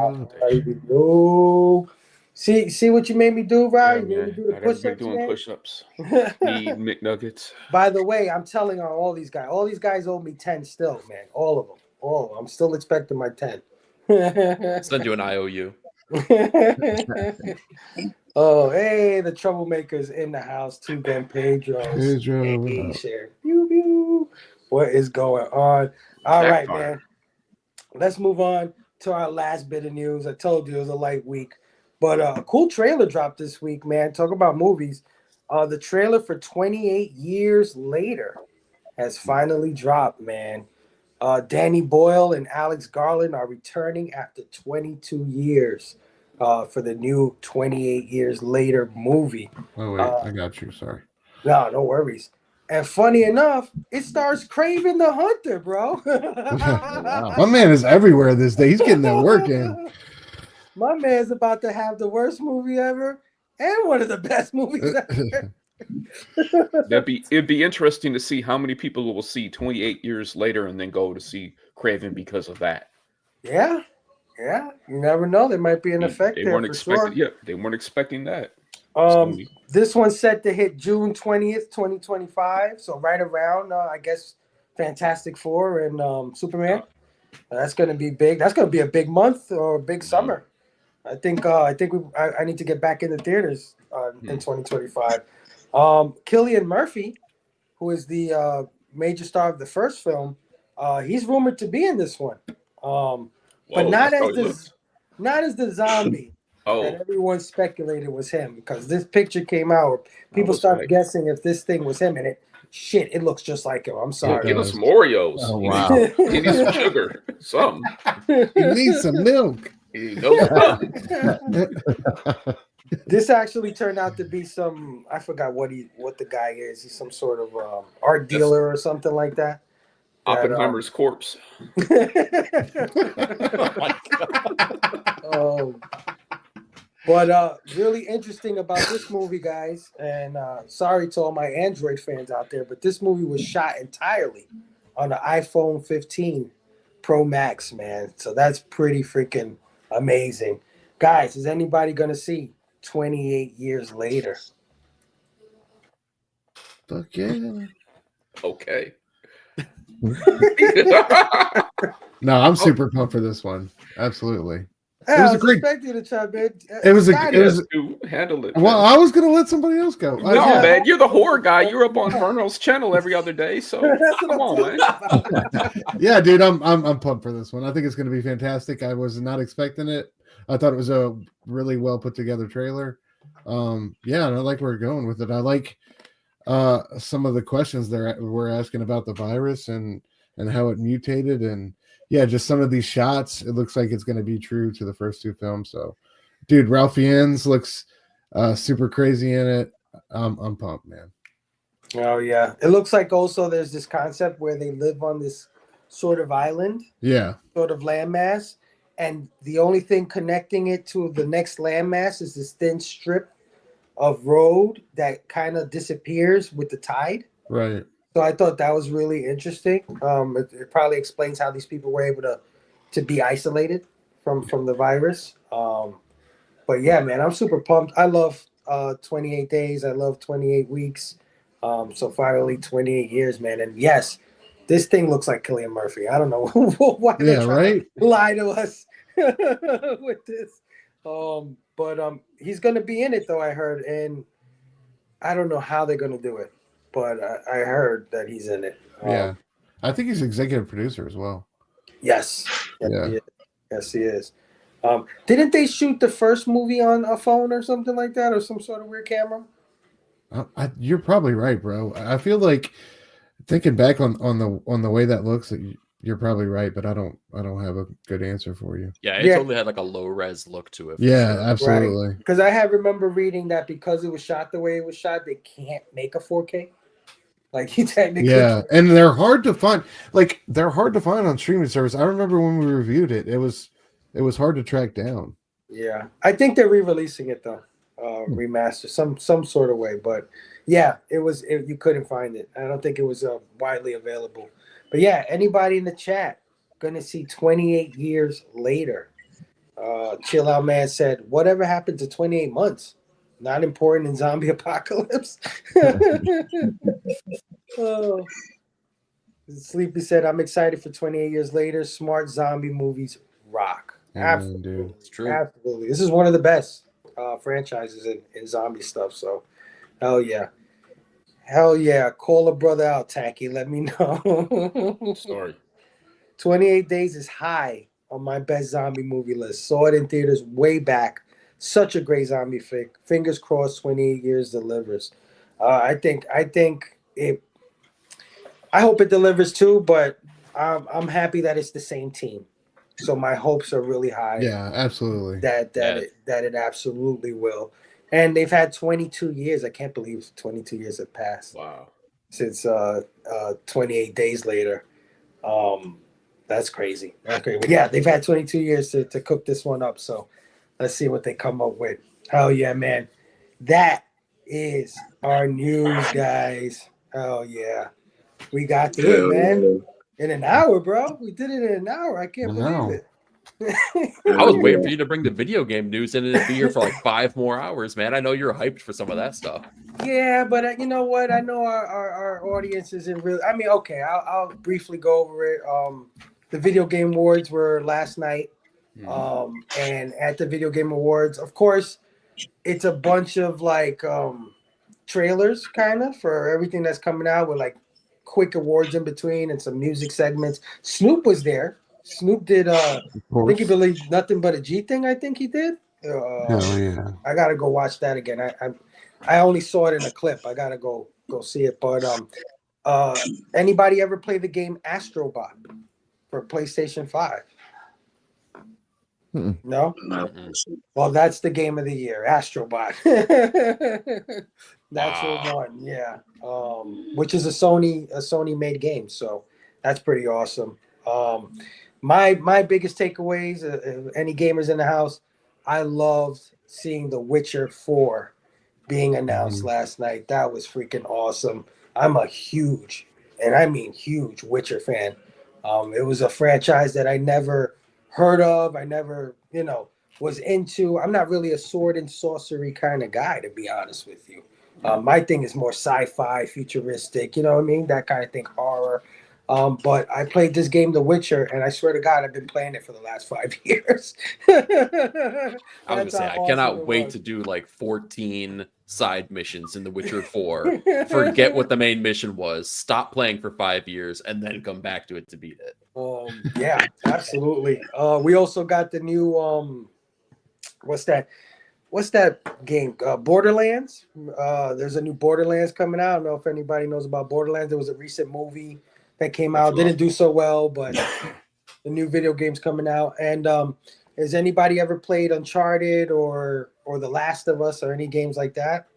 No. See what you made me do, Rob? You made me do the Not everybody push-ups, doing man. push-ups. Need McNuggets. By the way, I'm telling on all these guys. All these guys owe me 10 still, man. All of them. All of them. I'm still expecting my 10. Send you an IOU. Oh, hey, the troublemakers in the house. Two Ben Pedros. Pedro, what Hey, up? share. Pew, pew. What is going on? All right, Backfire. man. Let's move on to our last bit of news. I told you it was a light week, but a cool trailer dropped this week, man. Talk about movies. The trailer for 28 Years Later has finally dropped, man. Danny Boyle and Alex Garland are returning after 22 years for the new 28 Years Later movie. Oh, wait. I got you. Sorry. No worries. And funny enough, it stars Craven the Hunter, bro. Wow. My man is everywhere this day. He's getting that work in. My man's about to have the worst movie ever and one of the best movies ever. It'd be interesting to see how many people will see 28 years later and then go to see Craven because of that. Yeah. You never know. There might be an effect They there weren't for expecting. sure. Yeah, they weren't expecting that. This one's set to hit June 20th, 2025. So right around, I guess, Fantastic Four and Superman. That's going to be big. That's going to be a big month or a big summer. I think I need to get back in the theaters in 2025. Cillian Murphy, who is the major star of the first film, he's rumored to be in this one, but not as the zombie that everyone speculated was him, because this picture came out. People started guessing if this thing was him, and it looks just like him. I'm sorry. Give us some Oreos. Oh, wow. He needs some sugar. Some. He needs some milk. This actually turned out to be some, I forgot what the guy is. He's some sort of art dealer or something like that. Oppenheimer's corpse. But really interesting about this movie, guys, and sorry to all my Android fans out there, but this movie was shot entirely on the iPhone 15 Pro Max, man. So that's pretty freaking amazing. Guys, is anybody going to see 28 Years Later? Fuck yeah. Okay. No, I'm super pumped for this one. Absolutely. Hey, It was I a great. expecting you to chime in. It was handle it. Well, I was gonna let somebody else go. No, man, you're the horror guy. You're up on Vernal's channel every other day, so come on, man. Yeah, dude, I'm pumped for this one. I think it's gonna be fantastic. I was not expecting it. I thought it was a really well put together trailer. Yeah, and I like where we're going with it. I like some of the questions we're asking about the virus and how it mutated, and yeah, just some of these shots. It looks like it's going to be true to the first two films. So, dude, Ralph Fiennes looks super crazy in it. I'm pumped, man. Oh yeah, it looks like also there's this concept where they live on this sort of island, sort of landmass, and the only thing connecting it to the next landmass is this thin strip of road that kind of disappears with the tide. Right. So I thought that was really interesting. It probably explains how these people were able to be isolated from the virus. But yeah, man, I'm super pumped. I love 28 days. I love 28 weeks. So finally 28 years, man. And yes, this thing looks like Cillian Murphy. I don't know why they're trying to lie to us with this. But he's going to be in it, though, I heard. And I don't know how they're going to do it. But I heard that he's in it. Yeah. I think he's executive producer as well. Yes. Yeah. Yes, he is. Didn't they shoot the first movie on a phone or something like that, or some sort of weird camera? You're probably right, bro. I feel like Thinking back on the way that looks, you're probably right, but I don't have a good answer for you. Yeah, it totally had like a low res look to it. For Yeah, sure. absolutely. Because I remember reading that because it was shot the way it was shot, they can't make a 4K. Like you technically, yeah, and they're hard to find. Like they're hard to find on streaming service. I remember when we reviewed it, it was hard to track down. Yeah, I think they're re-releasing it though, remaster some sort of way. But yeah, you couldn't find it. I don't think it was widely available. But yeah, anybody in the chat gonna see 28 years later. Chill Out Man said, "Whatever happened to 28 months? Not important in zombie apocalypse." Oh. Sleepy said, "I'm excited for 28 years later. Smart zombie movies rock." Absolutely, dude. It's true. Absolutely. This is one of the best franchises in zombie stuff. So, hell yeah. Call a brother out, Taqi. Let me know. Sorry. 28 Days is high on my best zombie movie list. Saw it in theaters way back. Such a great zombie flick. Fingers crossed 28 years delivers. I hope it delivers too, but I'm happy that it's the same team. So my hopes are really high. Yeah, absolutely. That it absolutely will. And they've had 22 years. I can't believe 22 years have passed. Wow. Since 28 Days later. That's crazy. That's crazy. But yeah, they've had 22 years to cook this one up. So let's see what they come up with. Hell yeah, man. That is our news, guys. Hell yeah. We got through it, man. In an hour, bro. We did it in an hour. I can't believe it. I was waiting for you to bring the video game news in and it'd be here for like 5 more hours, man. I know you're hyped for some of that stuff. Yeah, but you know what? I know our audience isn't really. I mean, okay, I'll briefly go over it. The Video Game Awards were last night. And at the Video Game Awards, of course, it's a bunch of like trailers kind of for everything that's coming out with like quick awards in between and some music segments. Snoop was there. Snoop did I think he believed Nothing But a G Thing. I think he did. Hell yeah. I gotta go watch that again. I only saw it in a clip. I gotta go see it. But anybody ever play the game Astrobot for PlayStation 5? No? Well, that's the game of the year, Astrobot. That's the one, yeah. Which is a Sony made game, so that's pretty awesome. My biggest takeaways, any gamers in the house, I loved seeing The Witcher 4 being announced last night. That was freaking awesome. I'm a huge, and I mean huge, Witcher fan. It was a franchise that I never heard of. I never, was into. I'm not really a sword and sorcery kind of guy, to be honest with you. My thing is more sci-fi, futuristic, you know what I mean? That kind of thing, horror. But I played this game, The Witcher, and I swear to God, I've been playing it for the last 5 years. I was gonna say, I cannot wait to do like 14 side missions in The Witcher 4. Forget what the main mission was. Stop playing for 5 years and then come back to it to beat it. Yeah, absolutely. We also got the new what's that game? Borderlands. There's a new Borderlands coming out. I don't know if anybody knows about Borderlands. There was a recent movie that came out. Didn't do so well, but the new video game's coming out. And has anybody ever played Uncharted or The Last of Us or any games like that?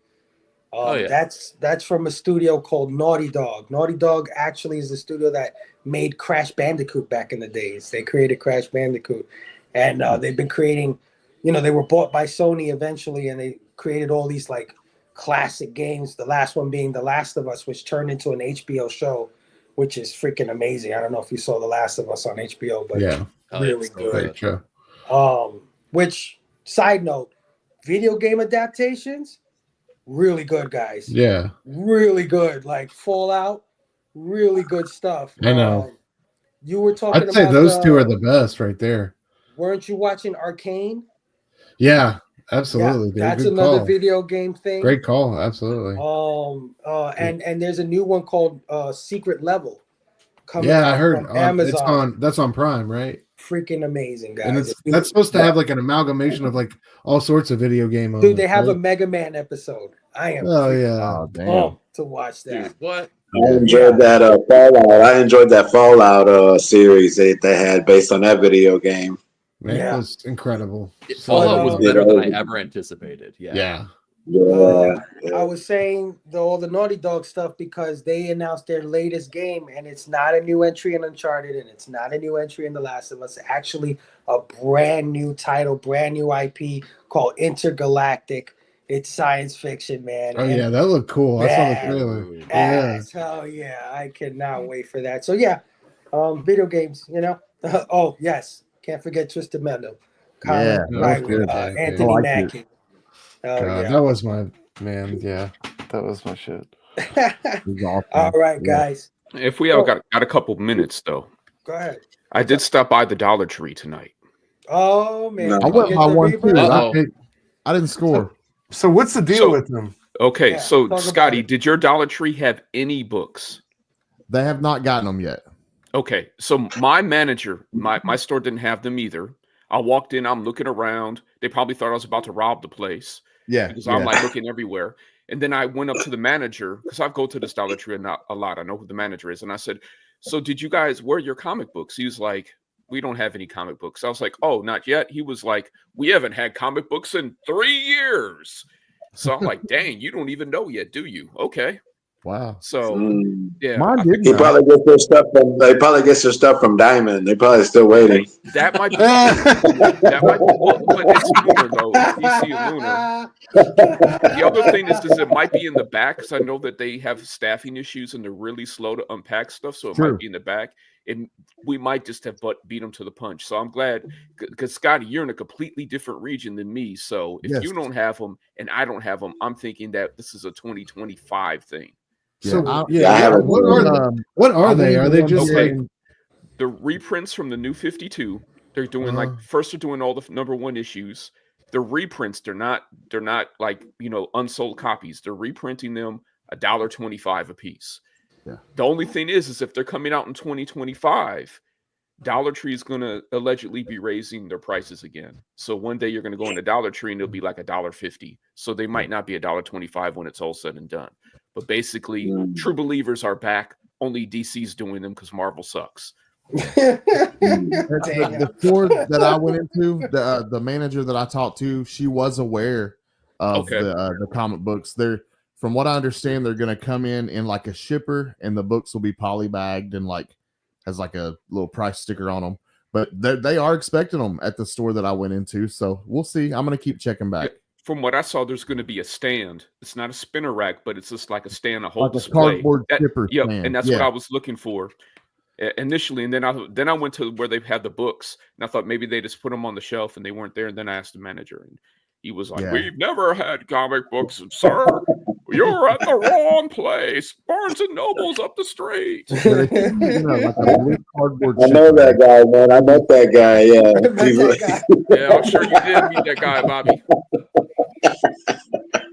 That's from a studio called Naughty Dog. Naughty Dog actually is the studio that made Crash Bandicoot back in the days. They created Crash Bandicoot, and they've been creating. They were bought by Sony eventually, and they created all these like classic games. The last one being The Last of Us, which turned into an HBO show, which is freaking amazing. I don't know if you saw The Last of Us on HBO, but really good. Which, side note, video game adaptations, really good, guys. Yeah. Really good. Like Fallout, really good stuff. I know. You were talking I'd say about those two are the best right there. Weren't you watching Arcane? Yeah, absolutely. Yeah, that's another video game thing. Great call, absolutely. And there's a new one called Secret Level coming out. I from heard Amazon. That's on Prime, right? Freaking amazing, guys. And that's supposed to have like an amalgamation of like all sorts of video game Dude, they have a Mega Man episode. I am pumped to watch that. Dude, what? I enjoyed that Fallout. I enjoyed that Fallout series they had based on that video game. It was incredible. Fallout was better than I ever anticipated. Yeah. I was saying all the Naughty Dog stuff because they announced their latest game, and it's not a new entry in Uncharted, and it's not a new entry in The Last of Us. It's actually a brand new title, brand new IP called Intergalactic. It's science fiction, man. Oh, yeah, that looked cool. I saw the trailer. Yes, hell yeah. I cannot wait for that. So, yeah, video games, you know. Oh, yes. Can't forget Twisted Metal. Anthony Mackie. Oh, God, that was my man. Yeah, that was my shit. All right, guys. If we have got a couple minutes, though. Go ahead. I did stop by the Dollar Tree tonight. Oh, man. I went by one, too. I didn't score. So what's the deal with them? Okay, so, Scotty, did your Dollar Tree have any books? They have not gotten them yet. Okay, so my manager, my store didn't have them either. I walked in, I'm looking around. They probably thought I was about to rob the place. Yeah. Because I'm like looking everywhere. And then I went up to the manager, because I go to this Dollar Tree a lot. I know who the manager is. And I said, so did you guys, where are your comic books? He was like, we don't have any comic books. I was like, oh, not yet. He was like, we haven't had comic books in 3 years. So I'm like, dang, you don't even know yet, do you? Okay. Wow. So yeah, he probably gets their stuff from. They probably get their stuff from Diamond. They probably still waiting. That might be. That might be. Well, but it's Lunar though. DC Lunar. The other thing is it might be in the back because I know that they have staffing issues and they're really slow to unpack stuff. So it might be in the back, and we might just have beat them to the punch. So I'm glad because Scotty, you're in a completely different region than me. So if you don't have them and I don't have them, I'm thinking that this is a 2025 thing. So what are they? Are they just like the reprints from the New 52? They're doing first they're doing all the #1 issues. The reprints, they're not like unsold copies. They're reprinting them $1.25 a piece. Yeah. The only thing is if they're coming out in 2025, Dollar Tree is going to allegedly be raising their prices again. So one day you're going to go in the Dollar Tree and it'll be like $1.50. So they might not be $1.25 when it's all said and done. But basically, true believers are back. Only DC's doing them because Marvel sucks. The store that I went into, the manager that I talked to, she was aware of the comic books. They're, from what I understand, they're going to come in like a shipper, and the books will be polybagged and has like a little price sticker on them. But they are expecting them at the store that I went into, so we'll see. I'm going to keep checking back. From what I saw, there's going to be a stand. It's not a spinner rack, but it's just like a stand, a whole like display. Cardboard shipper stand. And that's what I was looking for initially. And then I went to where they've had the books, and I thought maybe they just put them on the shelf and they weren't there. And then I asked the manager, and he was like, "We've never had comic books, sir. You're at the wrong place. Barnes and Noble's up the street." Like a blue cardboard I know that guy, man. I met that guy. Yeah, yeah, I'm sure you did meet that guy, Bobby.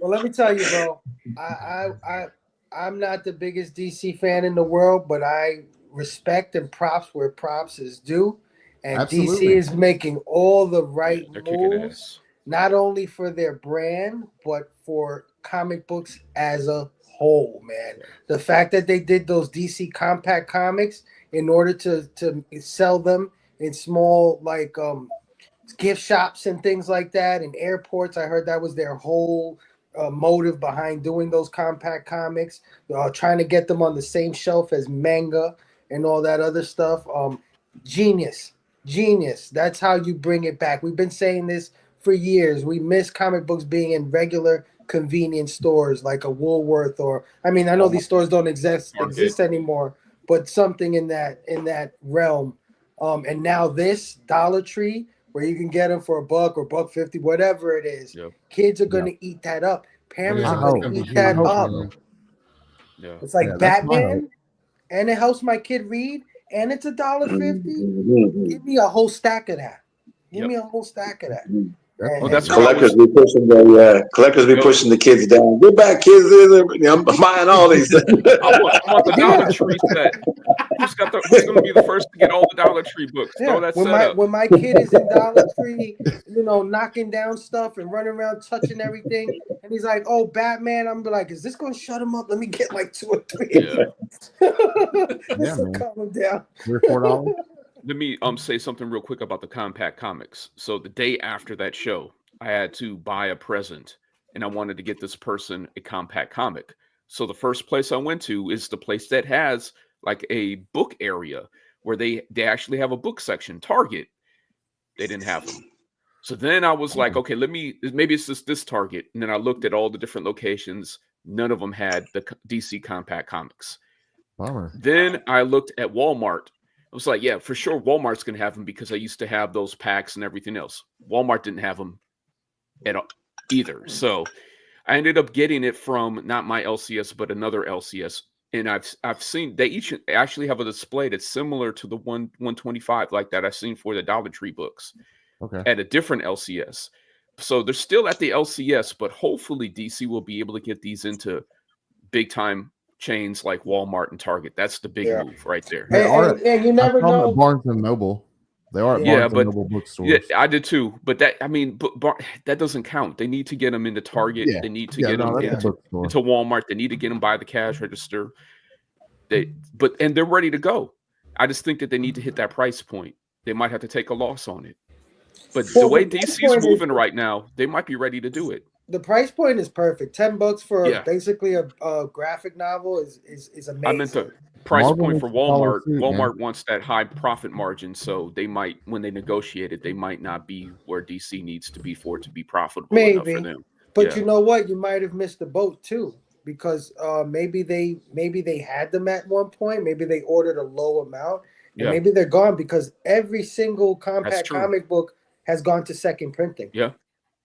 Well, let me tell you, bro. I'm not the biggest DC fan in the world, but I respect and props where props is due. And Absolutely. DC is making all the right moves, not only for their brand, but for comic books as a whole, man. The fact that they did those DC compact comics in order to sell them in small gift shops and things like that, and airports. I heard that was their whole motive behind doing those compact comics, trying to get them on the same shelf as manga and all that other stuff. Genius. That's how you bring it back. We've been saying this for years. We miss comic books being in regular convenience stores like a Woolworth, or I know these stores don't exist anymore, but something in that realm. And now this Dollar Tree, where you can get them for $1 or $1.50, whatever it is. Yep. Kids are going to eat that up. Parents are going to eat that up. Yeah. It's like Batman, and it helps my kid read, and it's $1.50. Give me a whole stack of that. Give me a whole stack of that. Well, that's collectors be pushing the kids down. Get back, kids! I'm buying all these things. I want the Dollar Tree set. Who's going to be the first to get all the Dollar Tree books? Yeah. When my kid is in Dollar Tree, knocking down stuff and running around touching everything, and he's like, "Oh, Batman." I'm like, "Is this going to shut him up? Let me get like 2 or 3." Yeah. Yeah, So man. calm him down. $3 or $4. Let me say something real quick about the compact comics. So the day after that show, I had to buy a present, and I wanted to get this person a compact comic. So the first place I went to is the place that has like a book area where they actually have a book section. Target, they didn't have them. So then I was like, okay, maybe it's just this Target. And then I looked at all the different locations. None of them had the DC compact comics. Bummer. Then I looked at Walmart. I was like, yeah, for sure Walmart's going to have them because I used to have those packs and everything else. Walmart didn't have them at all either. So I ended up getting it from not my LCS, but another LCS. And I've seen they each actually have a display that's similar to the 125 like that I've seen for the Dollar Tree books. Okay. At a different LCS. So they're still at the LCS, but hopefully DC will be able to get these into big time chains like Walmart and Target. That's the big move right there. And you never know. At Barnes and Noble. They are at Barnes and Noble bookstores. Yeah, I did too. But that that doesn't count. They need to get them into Target. They need to get them into Walmart. They need to get them by the cash register. And they're ready to go. I just think that they need to hit that price point. They might have to take a loss on it. But the way DC is moving right now, they might be ready to do it. The price point is perfect. $10 for basically a graphic novel is amazing. I meant the price point for Walmart. Walmart wants that high profit margin, so they might, when they negotiate it, they might not be where DC needs to be for it to be profitable enough for them. But you know what? You might have missed the boat too, because maybe they had them at one point. Maybe they ordered a low amount, and maybe they're gone because every single compact comic book has gone to second printing. Yeah.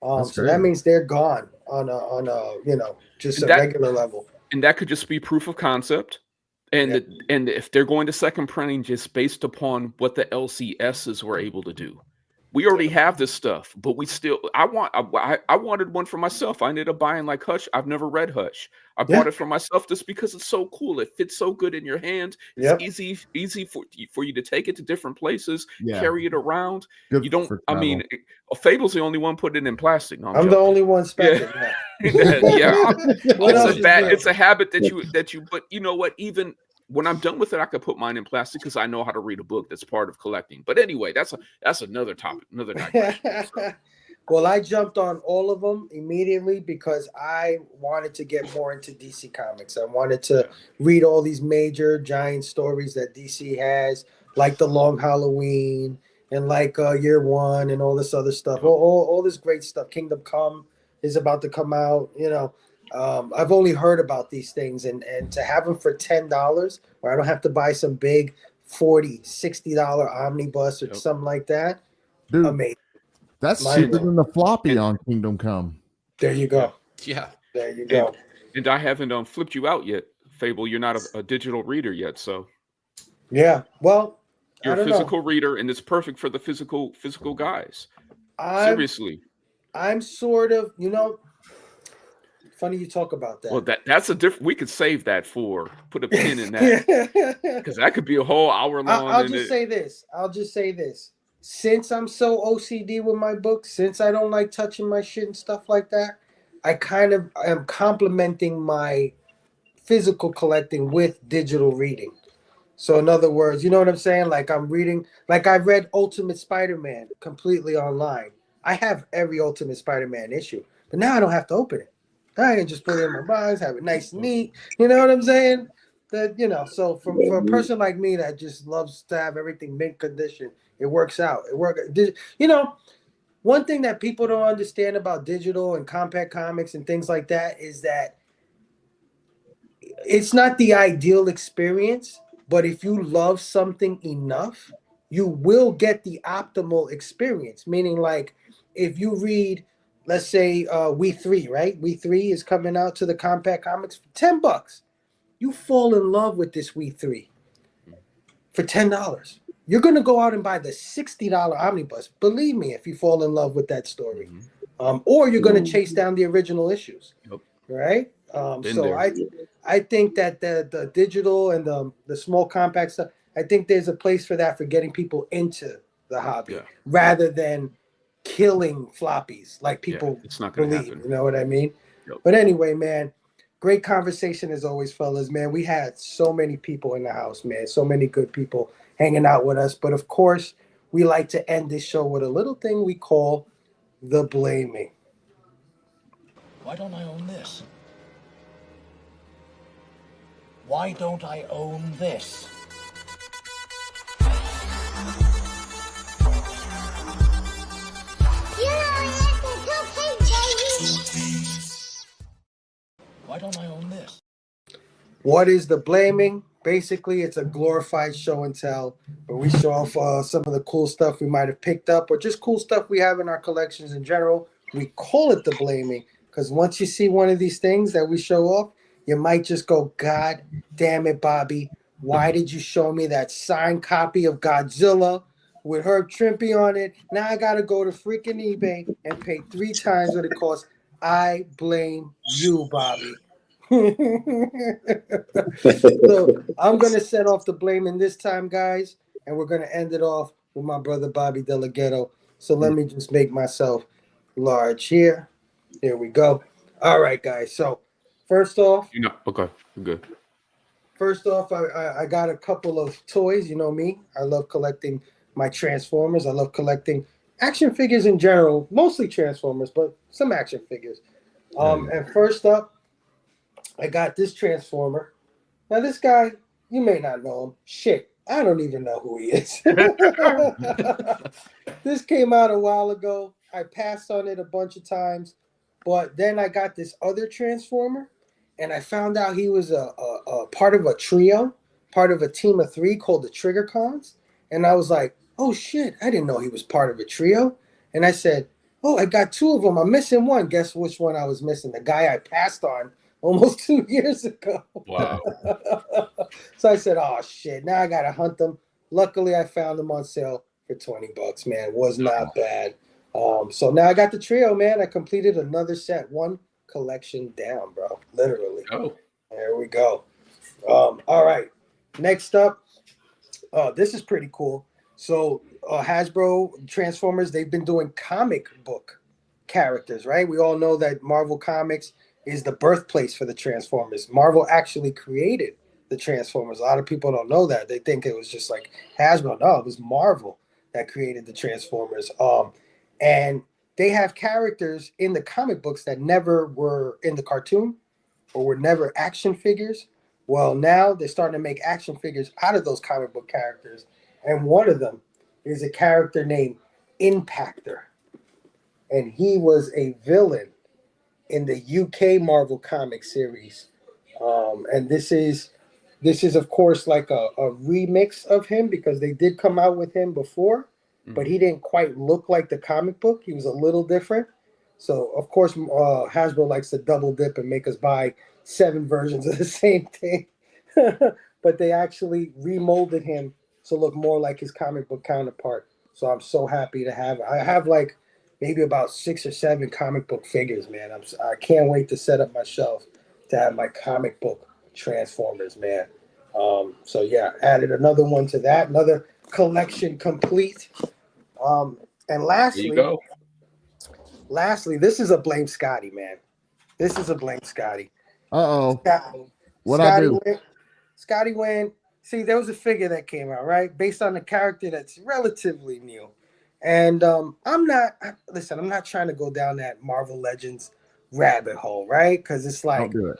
So that means they're gone on a just a regular level. And that could just be proof of concept. And and if they're going to second printing just based upon what the LCSs were able to do. We already have this stuff, but we still I wanted one for myself. I ended up buying like Hush. I've never read Hush. I bought it for myself just because it's so cool. It fits so good in your hand. It's easy for you to take it to different places, carry it around. Good you don't Fable's the only one putting it in plastic. No, I'm the only one specking that. It's a habit that you but you know what, even when I'm done with it, I could put mine in plastic because I know how to read a book. That's part of collecting. But anyway, that's another topic, another digression. So. Well, I jumped on all of them immediately because I wanted to get more into DC Comics. I wanted to read all these major giant stories that DC has, like The Long Halloween and like Year One and all this other stuff. All this great stuff. Kingdom Come is about to come out, I've only heard about these things, and to have them for $10 where I don't have to buy some big $40, $60 omnibus or something like that. Dude, amazing. That's cheaper than the floppy on Kingdom Come. There you go. Yeah. There you go. And I haven't flipped you out yet, Phable. You're not a digital reader yet, so. Yeah. Well, you're a physical reader, and it's perfect for the physical guys. Seriously. I'm sort of, funny you talk about that. Well, that's a different. We could save that put a pin in that because that could be a whole hour long. I'll just say this. Since I'm so OCD with my books, since I don't like touching my shit and stuff like that, I kind of am complementing my physical collecting with digital reading. So in other words, you know what I'm saying? Like I'm reading, like I read Ultimate Spider-Man completely online. I have every Ultimate Spider-Man issue, but now I don't have to open it. I can just put it in my box, have it nice and neat. You know what I'm saying? So for a person like me that just loves to have everything mint condition, it works out. One thing that people don't understand about digital and compact comics and things like that is that it's not the ideal experience, but if you love something enough, you will get the optimal experience. Meaning, like, if you read, let's say, We 3, right? We 3 is coming out to the compact comics for $10. You fall in love with this We 3 for $10. You're going to go out and buy the $60 omnibus. Believe me, if you fall in love with that story. Or you're going to chase down the original issues. Yep. Right? I think that the digital and the small compact stuff, I think there's a place for that for getting people into the hobby rather than killing floppies like people it's not going to believe. happen. You know what I mean? Yep. But anyway, man, great conversation as always, fellas. Man, we had so many people in the house, man. So many good people hanging out with us. But of course, we like to end this show with a little thing we call the blaming. Why don't I own this? Why don't I own this? Why don't I own this? What is the blaming? Basically, it's a glorified show and tell where we show off some of the cool stuff we might have picked up or just cool stuff we have in our collections in general. We call it the blaming because once you see one of these things that we show off, you might just go, God damn it, Bobby. Why did you show me that signed copy of Godzilla with Herb Trimpe on it? Now I got to go to freaking eBay and pay 3 times what it costs. I blame you, Bobby. So I'm going to set off the blaming this time, guys, and we're going to end it off with my brother Bobby Delgado. So let me just make myself large here. Here we go. All right, guys. So first off, okay, good. First off, I got a couple of toys. You know me. I love collecting my Transformers. I love collecting action figures in general, mostly Transformers, but some action figures. And first up, I got this Transformer. Now, this guy, you may not know him. Shit, I don't even know who he is. This came out a while ago. I passed on it a bunch of times, but then I got this other Transformer, and I found out he was a part of a trio, part of a team of 3 called the Trigger Cons. And I was like, oh, shit, I didn't know he was part of a trio. And I said, oh, I got 2 of them. I'm missing one. Guess which one I was missing? The guy I passed on almost 2 years ago. Wow. So I said, oh, shit, now I got to hunt them. Luckily, I found them on sale for $20, man. Was not bad. So now I got the trio, man. I completed another set, 1 collection down, bro. Literally. Oh. There we go. All right. Next up, this is pretty cool. So Hasbro Transformers, they've been doing comic book characters, right? We all know that Marvel Comics is the birthplace for the Transformers. Marvel actually created the Transformers. A lot of people don't know that. They think it was just like Hasbro. No, it was Marvel that created the Transformers. And they have characters in the comic books that never were in the cartoon or were never action figures. Well, now they're starting to make action figures out of those comic book characters. And one of them is a character named Impactor. And he was a villain in the UK Marvel comic series. And this is, of course, like a remix of him because they did come out with him before, but he didn't quite look like the comic book. He was a little different. So, of course, Hasbro likes to double dip and make us buy 7 versions of the same thing. But they actually remolded him to look more like his comic book counterpart. So I'm so happy to have it. I have like maybe about 6 or 7 comic book figures, man. I can't wait to set up my shelf to have my comic book Transformers, man. So yeah, added another one to that, another collection complete. And lastly, there you go. This is a blame Scotty, man. This is a blame Scotty. Uh-oh. What Scotty I do? Scotty went. See, there was a figure that came out, right? Based on a character that's relatively new. And I'm not trying to go down that Marvel Legends rabbit hole, right? Because it's like, Don't do it.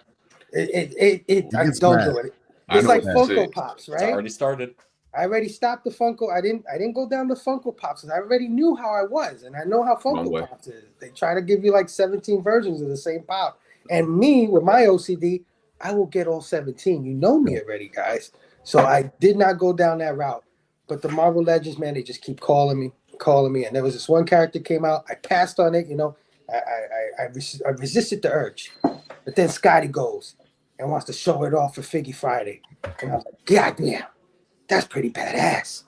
Don't do it. It's like Funko Pops, right? It's already started. I already stopped the Funko. I didn't go down the Funko Pops. I already knew how I was, and I know how Funko Pops is. They try to give you like 17 versions of the same pop. And me, with my OCD, I will get all 17. You know me already, guys. So I did not go down that route. But the Marvel Legends, man, they just keep calling me. And there was this one character came out. I passed on it, you know. I resisted the urge. But then Scotty goes and wants to show it off for Figgy Friday. And I was like, God damn, that's pretty badass.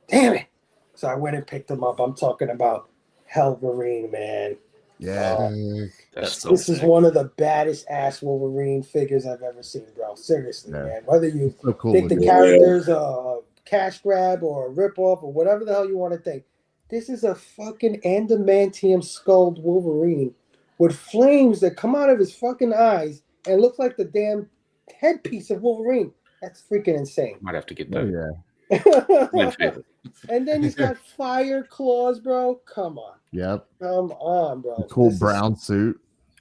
Damn it. So I went and picked him up. I'm talking about Wolverine, man. Yeah. This is one of the baddest ass Wolverine figures I've ever seen, bro. Seriously, man. Whether you think the character's a cash grab or a ripoff or whatever the hell you want to think, this is a fucking adamantium skulled Wolverine with flames that come out of his fucking eyes and look like the damn headpiece of Wolverine. That's freaking insane. Might have to get Oh, that. yeah. And then he's got fire claws, bro. Come on. Yep. Come on, bro. The cool brown suit.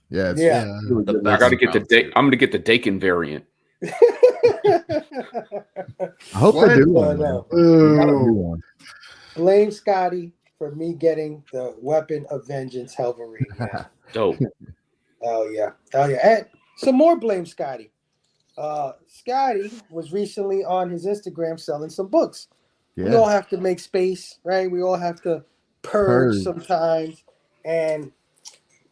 Yeah. I got to get I'm going to get the Dakin variant. I hope they do one. Do one. Blame Scotty for me getting the Weapon of Vengeance Wolverine. Dope. Oh yeah. And some more blame Scotty. Scotty was recently on his Instagram selling some books. Yeah. We all have to make space, right? We all have to purge sometimes. And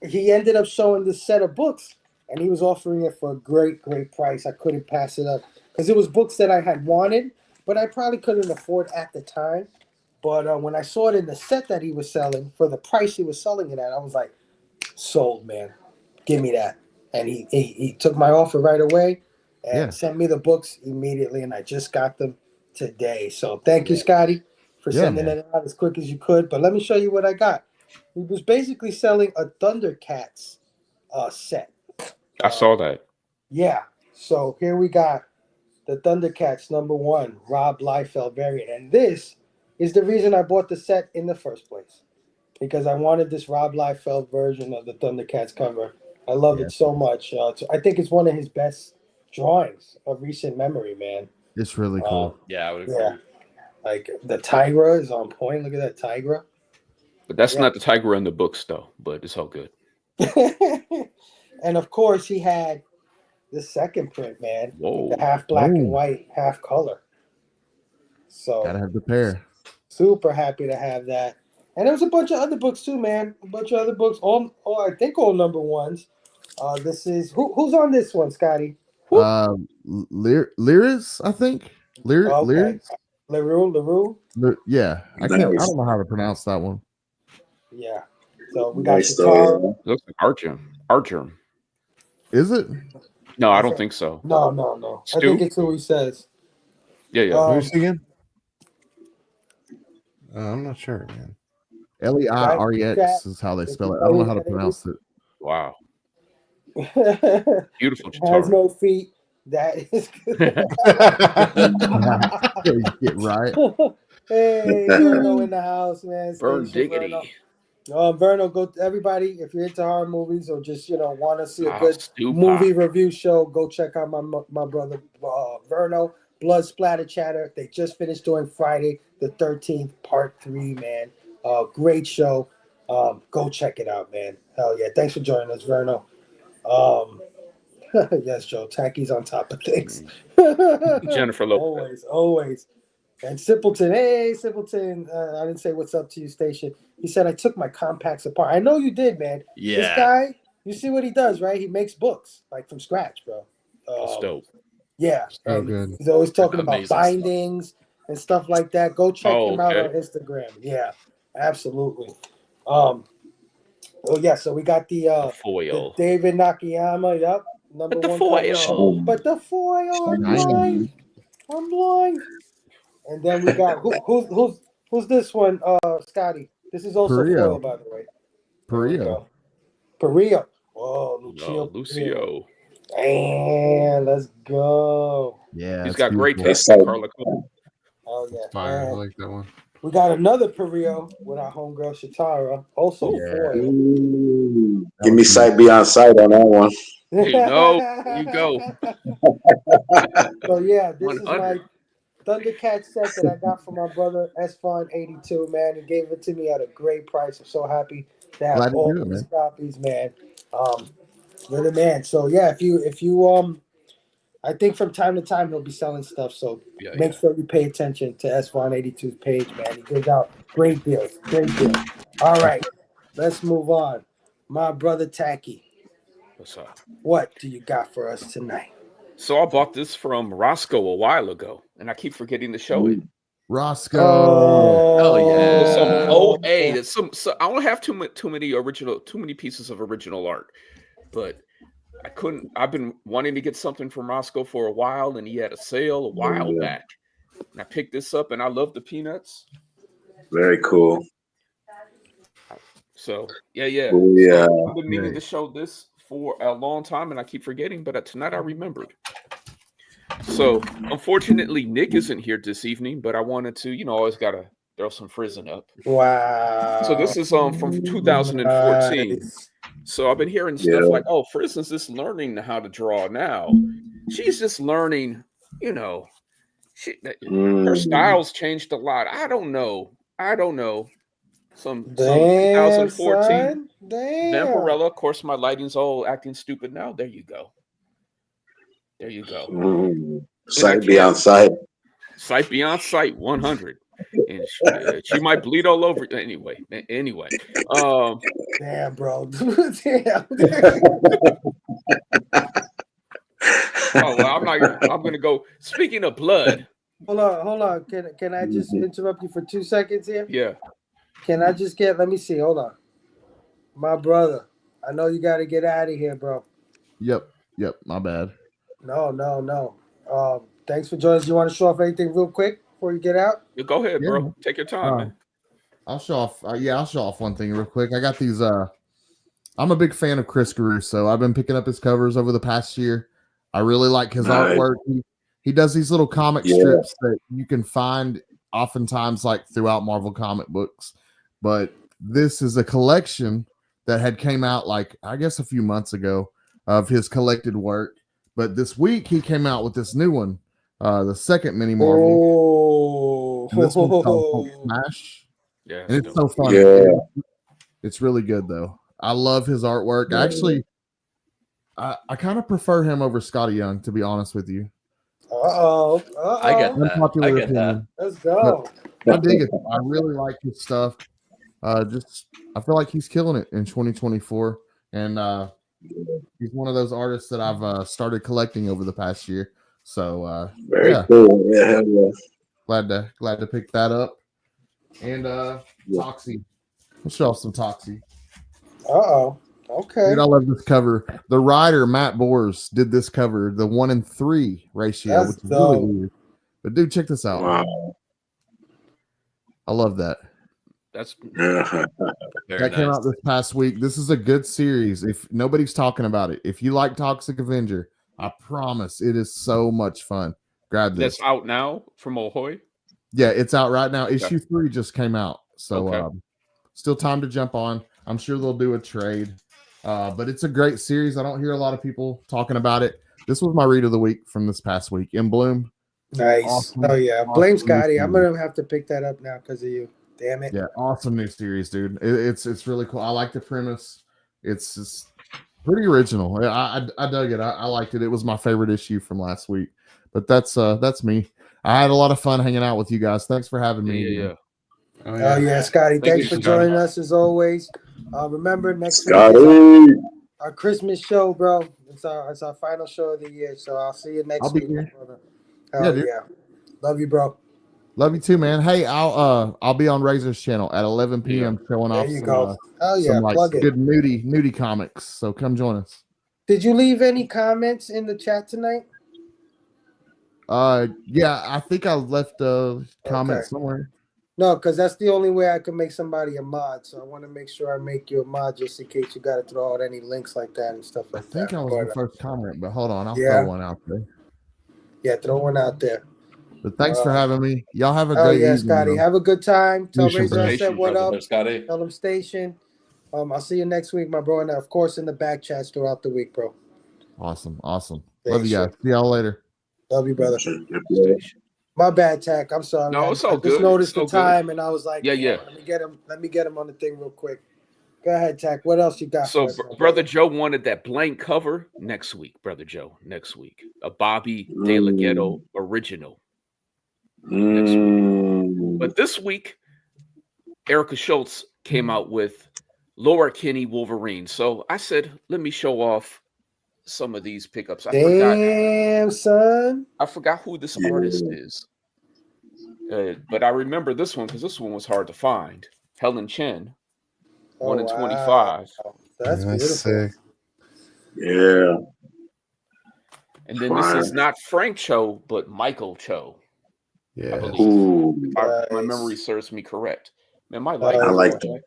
he ended up showing this set of books, and he was offering it for a great, great price. I couldn't pass it up because it was books that I had wanted, but I probably couldn't afford at the time. But when I saw it in the set that he was selling for the price he was selling it at, I was like, sold, man. Give me that. And he took my offer right away and sent me the books immediately, and I just got them today. So thank you, Scotty, for sending it out as quick as you could. But let me show you what I got. He was basically selling a Thundercats set. I saw that. Yeah. So here we got the Thundercats #1 Rob Liefeld variant. And this is the reason I bought the set in the first place. Because I wanted this Rob Liefeld version of the Thundercats cover. I love it so much. I think it's one of his best drawings of recent memory, man. It's really cool. Yeah, I would agree. Yeah. Like the Tigra is on point. Look at that Tigra. But that's not the Tiger in the books, though. But it's all good. And of course, he had the second print, man. Whoa. The half black and white, half color. So gotta have the pair. Super happy to have that. And there was a bunch of other books too, man. A bunch of other books. All I think all #1s. This is who's on this one, Scotty? Lyris, I think. Lyris. LaRue. Yeah, I don't know how to pronounce that one. Yeah. So we got Shatara. Looks like Archer. Is it? No, I don't think so. No. Stu? I think it's who he says. Yeah. Who's again? I'm not sure, man. Leirix is how they spell it. I don't know how to pronounce it. Wow. Beautiful Shatara. Has no feet. That is good. Get right. Hey, Verno in the house, man. Burn diggity. Verno, go everybody. If you're into horror movies or just want to see a good movie review show, go check out my brother Verno. Blood Splatter Chatter. They just finished doing Friday the 13th, Part 3. Man, great show. Go check it out, man. Hell yeah! Thanks for joining us, Verno. Yes, Joe. Taqi's on top of things. Jennifer Lopez. Always. And Simpleton, hey, Simpleton. I didn't say what's up to you, Station. He said, I took my compacts apart. I know you did, man. Yeah. This guy, you see what he does, right? He makes books, like from scratch, bro. That's dope. Yeah. So good. He's always talking about bindings and stuff like that. Go check him out on Instagram. Yeah, absolutely. So we got the foil. The David Nakayama, yep. #1 the foil. But the foil, I'm blind. And then we got who's this one? Scotty. This is also foil, by the way. Perio. Oh, Lucio. And let's go. Yeah, he's got great taste. Carla Cole. Oh yeah, fire. I like that one. We got another Perio with our homegirl Shatara. Also foil. Give me sight beyond sight on that one. You go. So yeah, this is my Thundercat set that I got from my brother S-Fun82, man. He gave it to me at a great price. I'm so happy to have all these copies, man. You're the man. So yeah, if you I think from time to time he'll be selling stuff. So make sure you pay attention to S-Fun82's page, man. He gives out great deals. All right, let's move on. My brother Taqi. What's up? What do you got for us tonight? So I bought this from Roscoe a while ago, and I keep forgetting to show it. Roscoe. Oh yeah. Some OA. I don't have too many pieces of original art, but I couldn't. I've been wanting to get something from Roscoe for a while, and he had a sale a while back, and I picked this up, and I love the peanuts. Very cool. So yeah. Oh, yeah. So I've been meaning to show this for a long time, and I keep forgetting. But tonight I remembered. So unfortunately, Nick isn't here this evening, but I wanted to, always gotta throw some frizzing up. Wow. So this is from 2014. Nice. So I've been hearing stuff like, "Oh, for instance, just learning how to draw now. She's just learning, her style's changed a lot. I don't know. Some Damn, 2014 son. Damn. Vampirella. Of course, my lighting's all acting stupid now. There you go. Sight beyond sight. Sight beyond sight, 100. And she might bleed all over. Anyway. Damn, bro. Damn. Oh well, I'm gonna go. Speaking of blood. Hold on. Can I just interrupt you for 2 seconds here? Yeah. Can I just let me see. Hold on. My brother. I know you gotta get out of here, bro. Yep. My bad. No. Thanks for joining us. You want to show off anything real quick before you get out? Go ahead, bro. Take your time, man. I'll show off. I'll show off one thing real quick. I got these. I'm a big fan of Chris Caruso. I've been picking up his covers over the past year. I really like his artwork. He does these little comic strips that you can find oftentimes like throughout Marvel comic books. But this is a collection that had came out like I guess a few months ago of his collected work. But this week he came out with this new one, the second mini Marvel. And this one's called Hulk Smash. Yeah, and it's so fun. Yeah. It's really good though. I love his artwork. Actually, I kind of prefer him over Scotty Young, to be honest with you. I get that. Let's go. I dig it. I really like his stuff. I feel like he's killing it in 2024, and he's one of those artists that I've started collecting over the past year. So very cool. Yeah, glad to pick that up. And Taqi. We'll show off some Taqi. Okay. Dude, I love this cover. The writer Matt Bors did this cover, the 1-in-3 ratio, which is really weird. But dude, check this out. Wow. I love that. That's that came out this past week. This is a good series. If nobody's talking about it, if you like Toxic Avenger, I promise it is so much fun. Grab this. That's out now from Ahoy. Yeah, it's out right now. Issue 3 just came out, so still time to jump on. I'm sure they'll do a trade. But it's a great series. I don't hear a lot of people talking about it. This was my read of the week from this past week. In Bloom. Nice. Awesome. Oh yeah. Blame Scotty. I'm gonna have to pick that up now because of you. Damn it. Yeah, awesome new series, dude. It's really cool. I like the premise. It's just pretty original. I dug it. I liked it. It was my favorite issue from last week. But that's me. I had a lot of fun hanging out with you guys. Thanks for having me. Yeah. Oh yeah, Scotty. Thanks for joining us as always. Remember next week our Christmas show, bro. It's our final show of the year. So I'll see you next week. Yeah. Love you, bro. Love you too, man. Hey, I'll be on Razor's channel at 11 p.m. showing off some good nudie comics. So come join us. Did you leave any comments in the chat tonight? Yeah, I think I left a comment somewhere. No, because that's the only way I can make somebody a mod. So I want to make sure I make you a mod just in case you got to throw out any links like that and stuff like that. I think I was the first comment, but hold on, I'll throw one out there. Yeah, throw one out there. But thanks for having me. Y'all have a great evening. Scotty. Have a good time. Tell Razor I said what up. Scotty. Tell them station. I'll see you next week, my bro. And of course in the back chats throughout the week, bro. Awesome. Love you guys. See y'all later. Love you, brother. My bad, Taq. I'm sorry. No, man. it's all good. I just noticed the time, and I was like, yeah. Let me get him on the thing real quick. Go ahead, Taq. What else you got? So, Brother Joe wanted that blank cover next week. Brother Joe, next week, a Bobby De La Ghetto original. Next week. But this week, Erica Schultz came out with Laura Kinney Wolverine. So I said, let me show off some of these pickups. Son. I forgot who this artist is. But I remember this one because this one was hard to find. Helen Chen, 1 in 25. That's beautiful. Sick. Yeah. And then this is not Frank Cho, but Michael Cho. Yeah. I believe. if, my memory serves me correct. Man, my light I like that.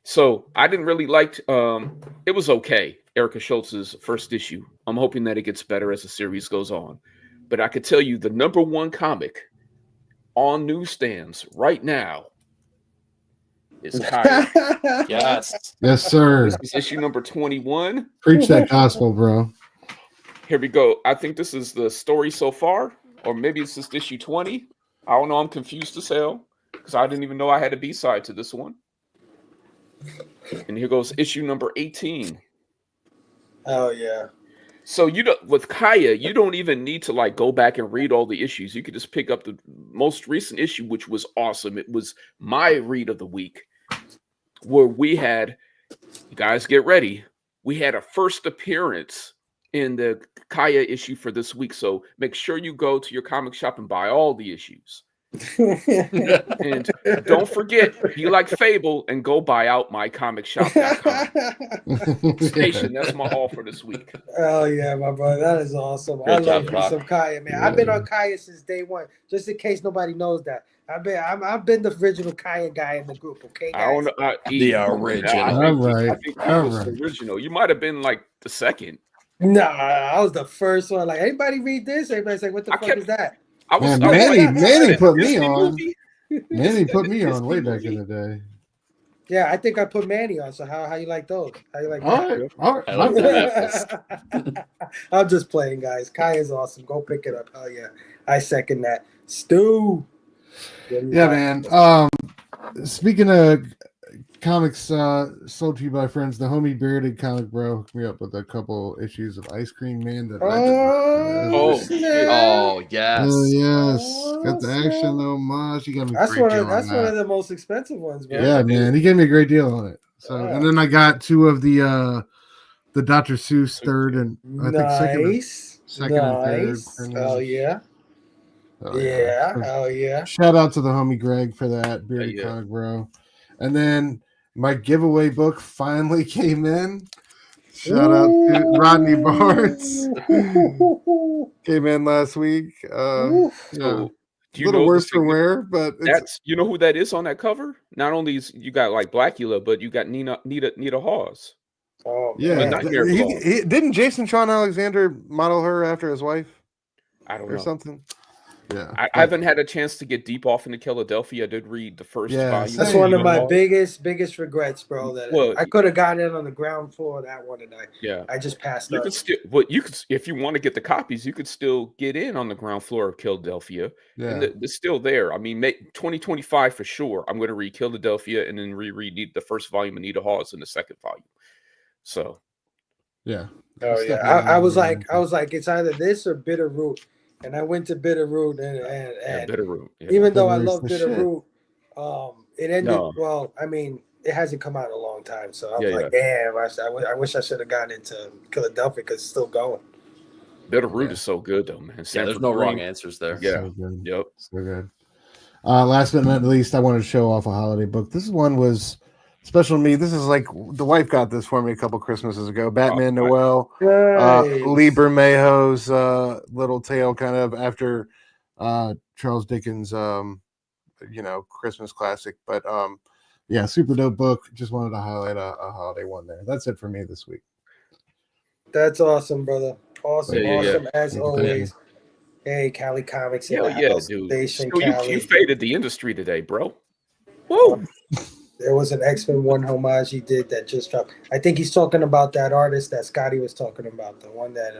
So I didn't really like. It was okay. Erica Schultz's first issue. I'm hoping that it gets better as the series goes on. But I could tell you the number one comic on newsstands right now is Kaya. Yes. Yes, sir. This is issue number 21. Preach that gospel, bro. Here we go. I think this is the story so far, or maybe it's just issue 20. I don't know. I'm confused as hell because I didn't even know I had a B-side to this one. And here goes issue number 18. Oh yeah. So with Kaya, you don't even need to like go back and read all the issues. You could just pick up the most recent issue, which was awesome. It was my read of the week, where we had, you guys get ready, we had a first appearance in the Kaya issue for this week. So make sure you go to your comic shop and buy all the issues. And don't forget, be like Phable and go buy out mycomicshop.com. Station, that's my haul for this week. Oh yeah, my brother, that is awesome. Great I love job, me Rob. some Kaya, man. I've been on Kaya since day one. Just in case nobody knows that, I've been the original Kaya guy in the group. Okay, guys. I don't know. The original. I think he was the original. You might have been like the second. Nah, I was the first one. Like, anybody read this? Everybody's like, what the fuck is that? Manny put me on. Manny put me on way back in the day. Yeah, I think I put Manny on. So how you like those? How you like that? All right. I like that. I'm just playing, guys. Kaya's awesome. Go pick it up. Oh yeah, I second that. Stu. Yeah, man. Speaking of comics sold to you by friends, the homie Bearded Comic Bro hooked me up with a couple issues of Ice Cream Man. Oh, yes. Oh, yes. Got the action homage. He got me That's one one of the most expensive ones, bro. Yeah, man. He gave me a great deal on it. So, and then I got two of the Dr. Seuss third and I think second and third. Oh yeah. Oh, yeah. Shout out to the homie Greg for that, Bearded Comic Bro. And then my giveaway book finally came in. Shout out to Rodney Barnes. Came in last week. So, do you little know worse for wear, but that's you know who that is on that cover? Not only is you got like Blackula, but you got Nita Hawes. Oh yeah. Nightmare Didn't Jason Sean Alexander model her after his wife? I don't or know. something. Yeah, I haven't had a chance to get deep off into Philadelphia. I did read the first volume. That's one of my biggest regrets, bro. That Well, I could have gotten in on the ground floor of that one, and I just passed you up. could still, you could, if you want to get the copies, you could still get in on the ground floor of Philadelphia. Yeah, and it's still there. I mean, 2025 for sure. I'm going to read Philadelphia and then reread the first volume of Nita Hawes in the second volume. So, yeah. Oh yeah, I was like, it's either this or Bitterroot. And I went to Bitterroot and Bitterroot. Yeah. Even though I love Bitterroot, it ended. No. Well, I mean, it hasn't come out in a long time, so I was like, damn, I wish I should have gotten into Philadelphia because it's still going. Bitterroot is so good though, man. There's no wrong answers there. Yeah. So good. Yep. So good. Last but not least, I wanted to show off a holiday book. This one was special to me. This is like the wife got this for me a couple Christmases ago. Batman Noel, Lee Bermejo's little tale, kind of after Charles Dickens' Christmas classic. But yeah, super dope book. Just wanted to highlight a holiday one there. That's it for me this week. That's awesome, brother. Awesome, Yeah. as always. Hey, Cali Comics. Hell yeah, dude. Station, You faded the industry today, bro. Woo! There was an X-Men 1 homage he did that just dropped. I think he's talking about that artist that Scotty was talking about, the one that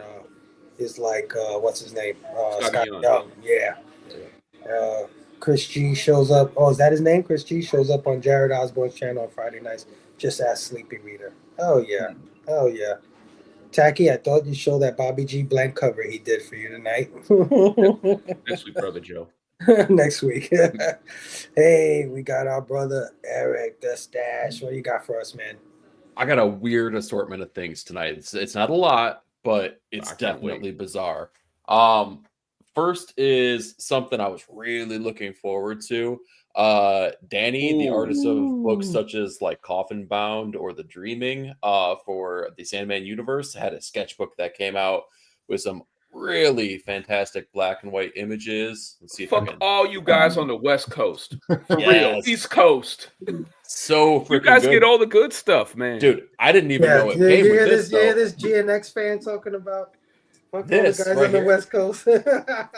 is like, what's his name? Scotty Young. Yeah. Chris G shows up. Oh, is that his name? Chris G shows up on Jared Osborne's channel on Friday nights. Just ask Sleepy Reader. Oh, yeah. Oh, yeah. Taqi, I thought you'd show that Bobby G blank cover he did for you tonight. Next week, Brother Joe. Next week. Hey, we got our brother Eric, the stash. What do you got for us, man? I got a weird assortment of things tonight. It's not a lot, but it's definitely bizarre. First is something I was really looking forward to. Danny, the artist of books such as like Coffin Bound or The Dreaming, for the Sandman universe, had a sketchbook that came out with some really fantastic black and white images. Let's see if Fuck all you guys on the West Coast. For real. East Coast. So freaking You guys good. get all the good stuff, man. Dude, I didn't even know it came with this. You hear this GNX fan talking about this guys right on the here. West Coast?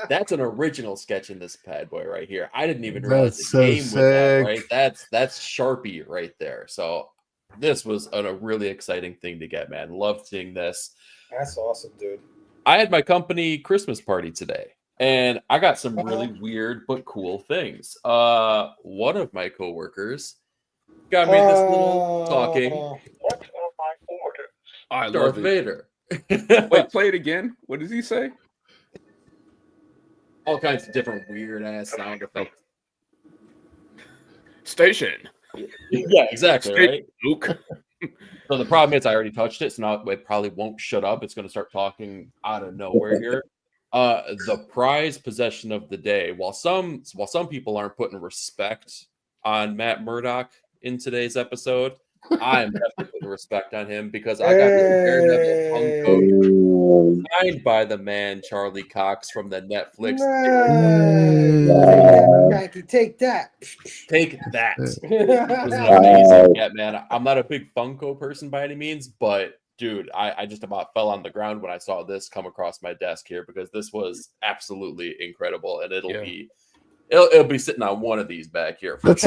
That's an original sketch in this bad boy right here. I didn't even That's realize it so came with that, sick. right? That's Sharpie right there. So this was a really exciting thing to get, man. Loved seeing this. That's awesome, dude. I had my company Christmas party today, and I got some really weird but cool things. One of my coworkers got me this little talking What are my orders? I Darth love it. Vader. Wait, play it again. What does he say? All kinds of different weird ass sound effects. Station. Yeah, exactly, right? Luke. So the problem is I already touched it, so now it probably won't shut up. It's going to start talking out of nowhere here. The prized possession of the day. While some people aren't putting respect on Matt Murdock in today's episode, I'm definitely putting respect on him because I got this Daredevil Funko signed by the man Charlie Cox from the Netflix. Take that. Take that. It was an amazing get, man. I'm not a big Funko person by any means, but dude, I just about fell on the ground when I saw this come across my desk here because this was absolutely incredible, and it'll be sitting on one of these back here. That's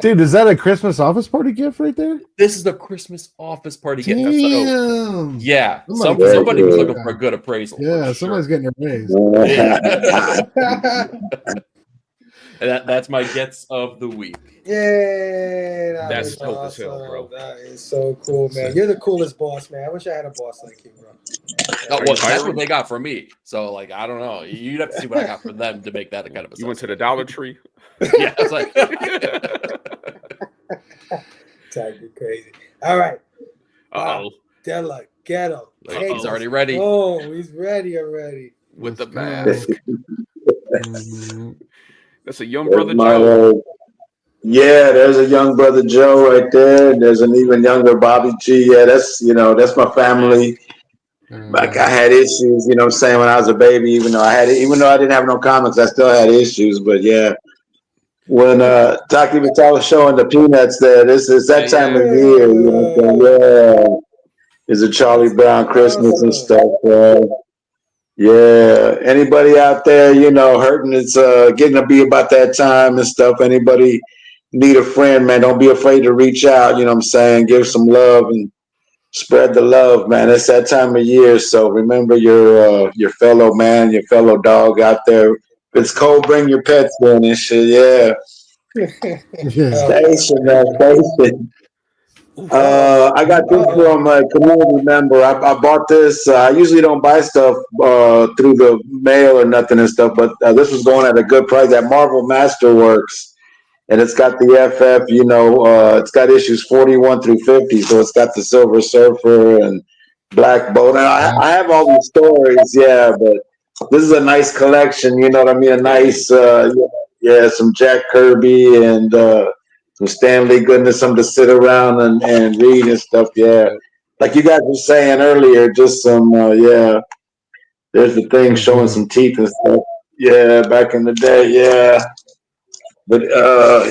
dude. Is that a Christmas office party gift right there? This is a Christmas office party gift. Damn. Yeah, somebody was looking for a good appraisal. Yeah, somebody's getting a raise. And that's my gets of the week. Yeah, that's dope as hell, bro. That is so cool, man. You're the coolest boss, man. I wish I had a boss like you, bro. That's what they got for me. So, like, I don't know. You'd have to see what I got for them to make that a kind of a. You went to the Dollar Tree. Yeah, it's like. Taqi crazy. All right. Uh-oh. Della Ghetto. He's already ready. Oh, he's ready already. With the mask. That's a young brother My, Joe. yeah, there's a young brother Joe right there. There's an even younger Bobby G. Yeah, that's my family. Like I had issues, you know what I'm saying, when I was a baby, even though I didn't have no comics, I still had issues. But yeah. When Taqi was showing the peanuts there, this is that time of year, you know what I'm saying? Yeah. It's a Charlie Brown Christmas and stuff. Yeah, anybody out there, hurting, it's getting to be about that time and stuff. Anybody need a friend, man, don't be afraid to reach out, you know what I'm saying? Give some love and spread the love, man. It's that time of year, so remember your fellow man, your fellow dog out there. If it's cold, bring your pets in and shit, yeah. Station, man, station. I got this from a community member. I bought this. I usually don't buy stuff through the mail or nothing and stuff, but this was going at a good price at Marvel Masterworks, and it's got the FF. It's got issues 41 through 50, so it's got the Silver Surfer and Black Bolt. And I have all these stories, yeah, but this is a nice collection. You know what I mean? A nice, some Jack Kirby and. Some Stanley goodness, something to sit around and read and stuff. Yeah, like you guys were saying earlier, just some There's the thing showing some teeth and stuff. Yeah, back in the day. Yeah, but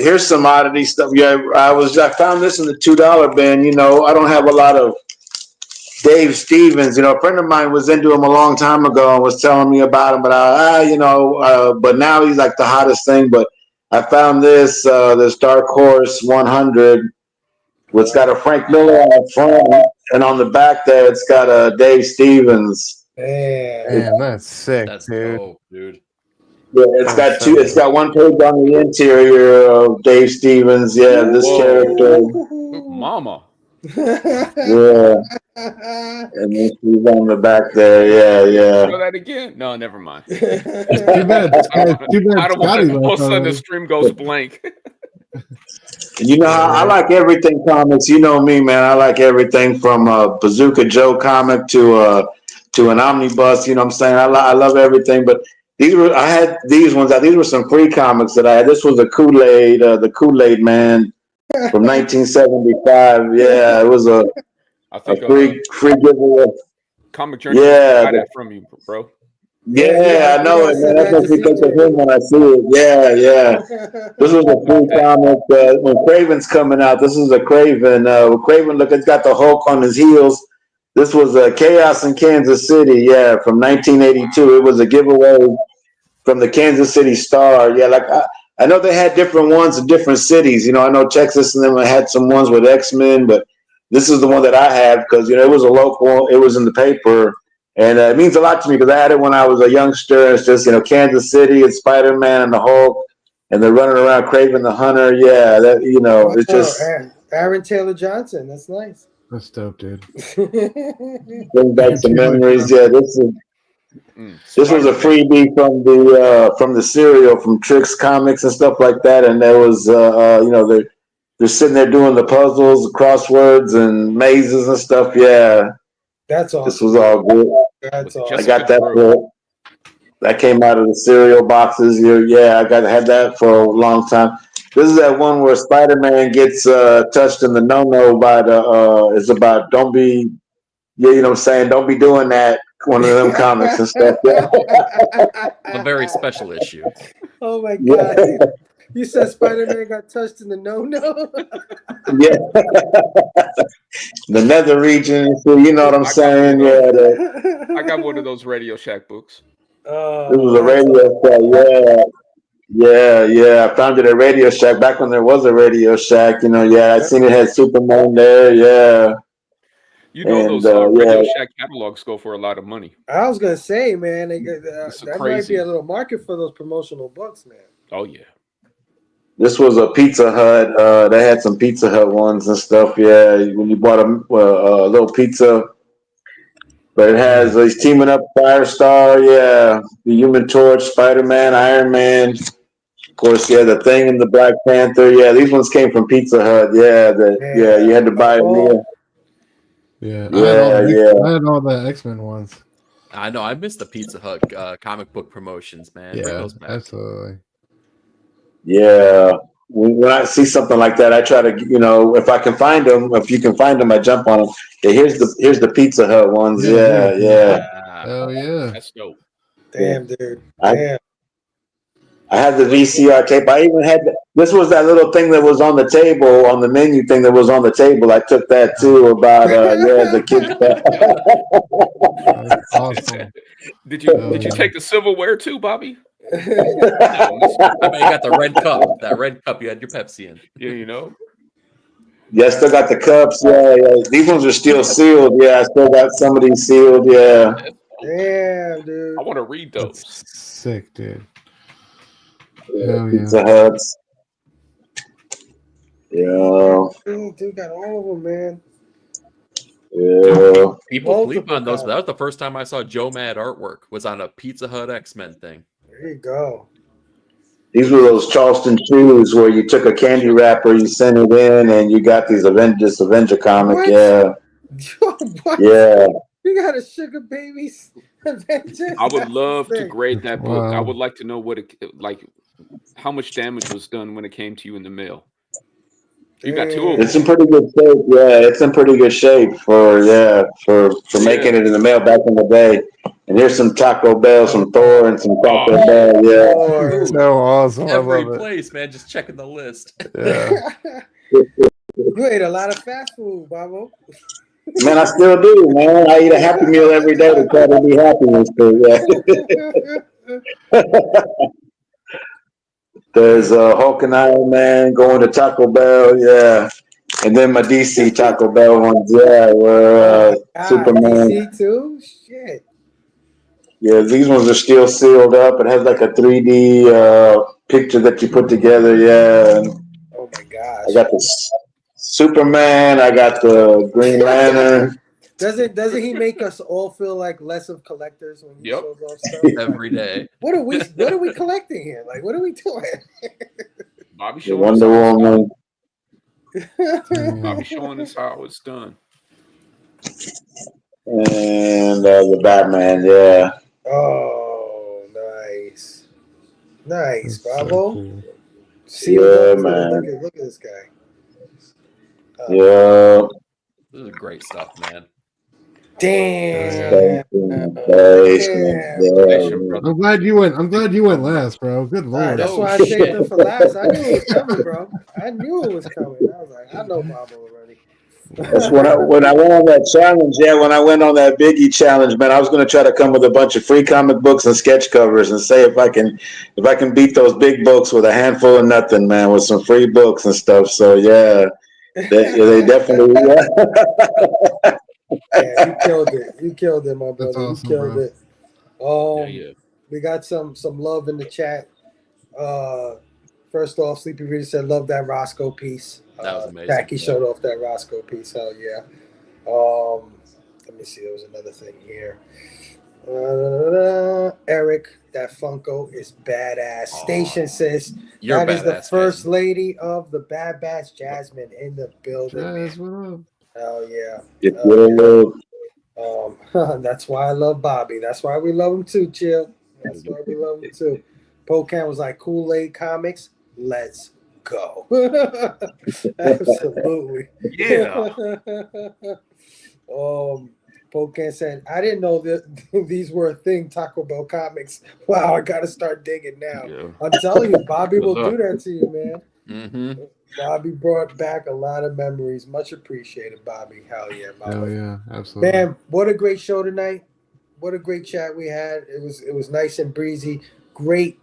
here's some oddity stuff. Yeah, I found this in the $2 bin. I don't have a lot of Dave Stevens. A friend of mine was into him a long time ago and was telling me about him, but but now he's like the hottest thing. But I found this Dark Horse 100. It's got a Frank Miller on the front, and on the back there, it's got a Dave Stevens. Man, that's sick, That's dude. dope, dude. Yeah, it's got two. It's got one page on the interior of Dave Stevens. Yeah, this character. Mama. Yeah. And then she's on the back there. Yeah. Show that again? No, never mind. Too bad. I don't want to. All of a sudden the stream goes blank. I like everything comics. You know me, man. I like everything from a Bazooka Joe comic to an omnibus. You know what I'm saying? I love everything. But I had these ones. These were some free comics that I had. This was the Kool-Aid Man from 1975. Yeah, it was I think free giveaway. Comic Journey. Yeah, got that from you, bro. Yeah, I know it, man. That's what we think of him when I see it. Yeah, yeah. This was a free comic. When Craven's coming out, this is a Craven. Craven, look, it's got the Hulk on his heels. This was Chaos in Kansas City, yeah, from 1982. It was a giveaway from the Kansas City Star. Yeah, like I know they had different ones in different cities. You know, I know Texas and them had some ones with X-Men, but this is the one that I have because, you know, it was a local, it was in the paper. And it means a lot to me because I had it when I was a youngster. It's just, you know, Kansas City, it's Spider-Man and the Hulk, and they're running around Craven the Hunter. Yeah, that, you know, it's just Aaron Taylor Johnson. That's nice. That's dope, dude. bring back some memories. Yeah, this was a freebie from the serial from Trix Comics and stuff like that. And there was, you know, they're sitting there doing the puzzles, the crosswords, and mazes and stuff. Yeah. That's awesome. This was all good. That's awesome. I got that that came out of the cereal boxes. Yeah, I had that for a long time. This is that one where Spider-Man gets touched in the no-no by the. It's about don't be, yeah, you know what I'm saying. Don't be doing that. One of them comics and stuff. Yeah. A very special issue. Oh my God! Yeah. You said Spider-Man got touched in the no-no. Yeah. The nether region, so you know what I'm saying? Yeah. I got one of those Radio Shack books. This was a Radio Shack, yeah. I found it at Radio Shack back when there was a Radio Shack. You know, yeah, I seen it had Superman there, yeah. You know, and, those Radio Shack catalogs go for a lot of money. I was gonna say, man, that might be a little market for those promotional books, man. Oh yeah. This was a Pizza Hut. They had some Pizza Hut ones and stuff. Yeah, when you bought a little pizza, but it has he's teaming up Firestar. Yeah, the Human Torch, Spider-Man, Iron Man. Of course, yeah, the Thing and the Black Panther. Yeah, these ones came from Pizza Hut. Yeah, you had to buy it. Yeah, yeah. I had all the X-Men ones. I know. I miss the Pizza Hut comic book promotions, man. Bring Yeah, those back. absolutely. Yeah, when I see something like that, I try to, you know, if I can find them, if you can find them, I jump on them. Yeah, here's the Pizza Hut ones. Yeah. Oh yeah, that's dope. Damn, dude. Damn. I had the VCR tape. I even had this was that little thing that was on the table, on the menu thing that was on the table. I took that too about the kids. That's awesome. Did you take the silverware too, Bobby? I mean, you got the red cup. That red cup you had your Pepsi in. Yeah, you know. Yeah, I still got the cups. Yeah. These ones are still sealed. Yeah, I still got some of these sealed. Yeah. Damn, dude. I want to read those. That's sick, dude. Pizza Huts. Yeah. Dude got all of them, man. Yeah. People sleep on those. But that was the first time I saw Joe Mad artwork. Was on a Pizza Hut X-Men thing. There you go. These were those Charleston shoes where you took a candy wrapper, you sent it in, and you got this Avenger comic. What? Yeah. What? Yeah. You got a Sugar Babies Avenger? I would love to grade that book. Wow. I would like to know what how much damage was done when it came to you in the mail. You got two of them. It's in pretty good shape. Yeah, it's in pretty good shape for making it in the mail back in the day. And here's some Taco Bell, some Thor, and some Taco Bell. Yeah, so awesome. Every I love place, man. Just checking the list. it. You ate a lot of fast food, Babo. Man, I still do, man. I eat a Happy Meal every day to try to be happy and stuff. Yeah. There's Hulk and Iron Man going to Taco Bell, yeah. And then my DC Taco Bell ones, yeah, where Superman. DC too? Shit. Yeah, these ones are still sealed up. It has like a 3D picture that you put together, yeah. Oh my gosh. I got the Superman, I got the Green Lantern. Doesn't he make us all feel like less of collectors when he shows off stuff? Every day. What are we collecting here? Like, what are we doing? Bobby showing Wonder Woman. Bobby showing us how it's done. And the Batman, yeah. Oh, nice. Nice, Bravo. Cool. Yeah, man. Look at this guy. Yeah. This is great stuff, man. Damn. Station, brother. I'm glad you went last, bro. Good lord. That's why I saved it for last. I knew it was coming, bro. I knew it was coming. I was like, I know Bob already. That's when I went on that challenge. Yeah, when I went on that Biggie challenge, man, I was going to try to come with a bunch of free comic books and sketch covers and say if I can beat those big books with a handful of nothing, man, with some free books and stuff. So yeah, they definitely. Yeah, you killed it. You killed it, my brother. That's awesome, you killed bro. it. We got some love in the chat. First off, Sleepy Reader said, "Love that Roscoe piece." That was amazing. Taqi showed off that Roscoe piece. Hell yeah. Let me see. There was another thing here. Eric, that Funko is badass. Station says that is the first lady of the Bad Batch, Jasmine, in the building. Hell yeah. That's why I love Bobby. That's why we love him too, Chill. That's why we love him too. Pocan was like, Kool-Aid Comics, let's go. Absolutely. Yeah. Pocan said, I didn't know that these were a thing, Taco Bell Comics. Wow, I gotta start digging now. Yeah. I'm telling you, Bobby will do that to you, man. Mm-hmm. Bobby brought back a lot of memories. Much appreciated, Bobby. Hell yeah, Bobby. Hell yeah, absolutely. Man, what a great show tonight. What a great chat we had. It was nice and breezy. Great